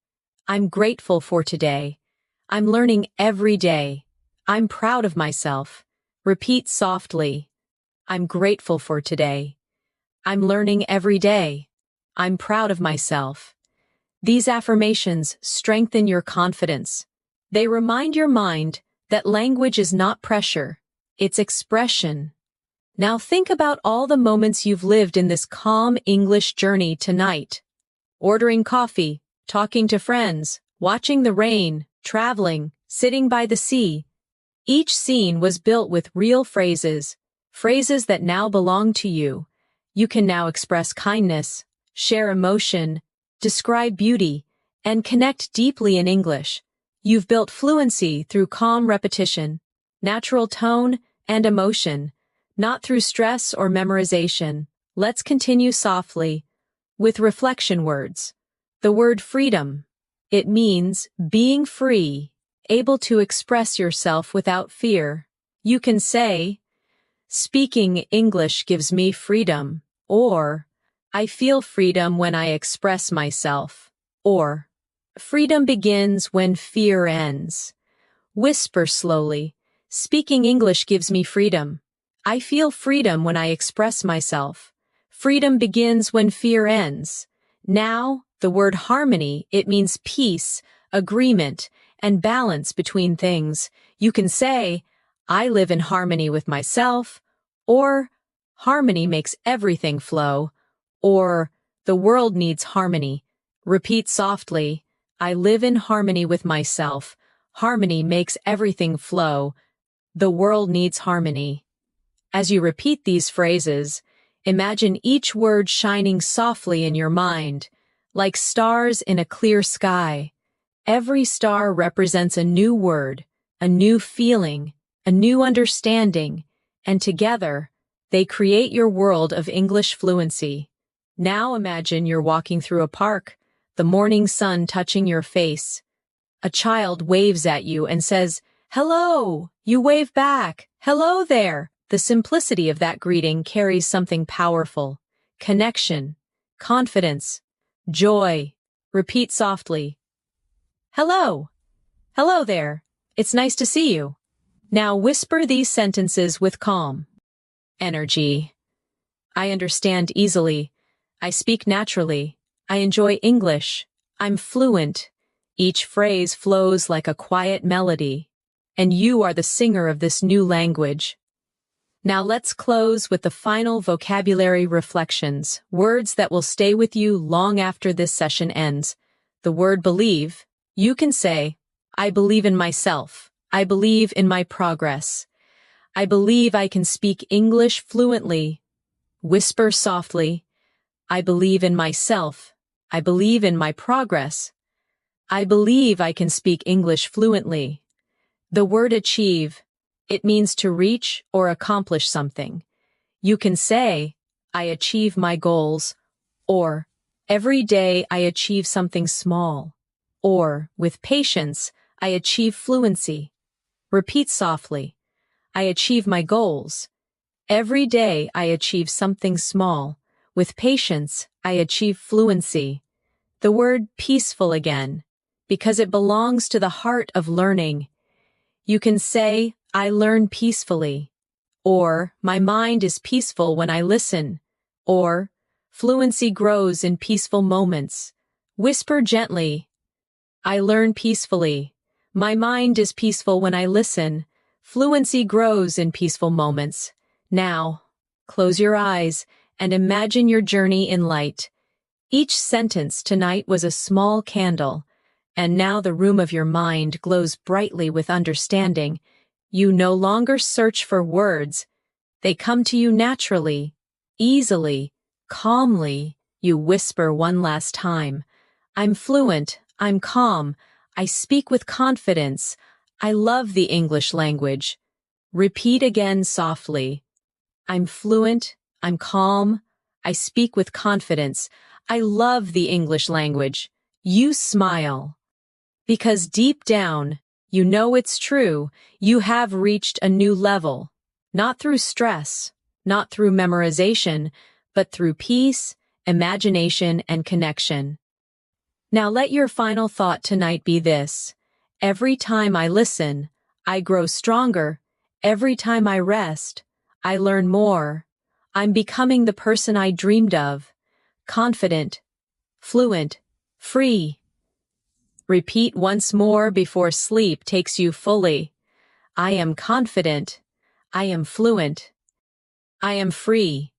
"I'm grateful for today. I'm learning every day. I'm proud of myself." Repeat softly, "I'm grateful for today. I'm learning every day. I'm proud of myself." These affirmations strengthen your confidence. They remind your mind that language is not pressure, it's expression. Now think about all the moments you've lived in this calm English journey tonight. Ordering coffee, talking to friends, watching the rain, traveling, sitting by the sea. Each scene was built with real phrases, phrases that now belong to you. You can now express kindness, share emotion, describe beauty, and connect deeply in English. You've built fluency through calm repetition, natural tone, and emotion, not through stress or memorization. Let's continue softly with reflection words. The word freedom. It means being free, able to express yourself without fear. You can say, "Speaking English gives me freedom," or "I feel freedom when I express myself," or "Freedom begins when fear ends." Whisper slowly, "Speaking English gives me freedom. I feel freedom when I express myself. Freedom begins when fear ends." Now, the word harmony, it means peace, agreement, and balance between things. You can say, "I live in harmony with myself," or "Harmony makes everything flow," or "The world needs harmony." Repeat softly, "I live in harmony with myself. Harmony makes everything flow." The world needs harmony. As you repeat these phrases, imagine each word shining softly in your mind, like stars in a clear sky. Every star represents a new word, a new feeling, a new understanding, and together, they create your world of English fluency. Now imagine you're walking through a park, the morning sun touching your face. A child waves at you and says, "Hello!" You wave back, "Hello there!" The simplicity of that greeting carries something powerful. Connection, confidence, joy. Repeat softly. Hello. Hello there. It's nice to see you. Now whisper these sentences with calm energy. I understand easily. I speak naturally. I enjoy English. I'm fluent. Each phrase flows like a quiet melody, and you are the singer of this new language. Now let's close with the final vocabulary reflections, words that will stay with you long after this session ends. The word believe. You can say, I believe in myself. I believe in my progress. I believe I can speak English fluently. Whisper softly, I believe in myself. I believe in my progress. I believe I can speak English fluently. The word achieve. It means to reach or accomplish something. You can say, I achieve my goals, or every day I achieve something small, or with patience, I achieve fluency. Repeat softly, I achieve my goals. Every day I achieve something small. With patience, I achieve fluency. The word peaceful again, because it belongs to the heart of learning. You can say, I learn peacefully, or my mind is peaceful when I listen, or fluency grows in peaceful moments. Whisper gently, I learn peacefully. My mind is peaceful when I listen. Fluency grows in peaceful moments. Now, close your eyes and imagine your journey in light. Each sentence tonight was a small candle, and now the room of your mind glows brightly with understanding. You no longer search for words. They come to you naturally, easily, calmly. You whisper one last time. I'm fluent. I'm calm. I speak with confidence. I love the English language. Repeat again softly. I'm fluent. I'm calm. I speak with confidence. I love the English language. You smile. Because deep down, you know it's true. You have reached a new level. Not through stress, not through memorization, but through peace, imagination, and connection. Now let your final thought tonight be this. Every time I listen, I grow stronger. Every time I rest, I learn more. I'm becoming the person I dreamed of. Confident, fluent, free. Repeat once more before sleep takes you fully. I am confident. I am fluent. I am free.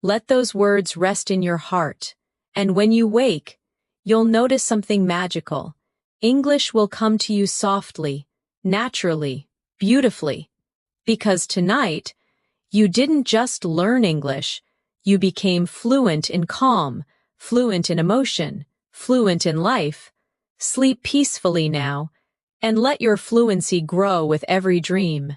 Let those words rest in your heart, and when you wake, you'll notice something magical. English will come to you softly, naturally, beautifully. Because tonight, you didn't just learn English, you became fluent in calm, fluent in emotion, fluent in life. Sleep peacefully now, and let your fluency grow with every dream.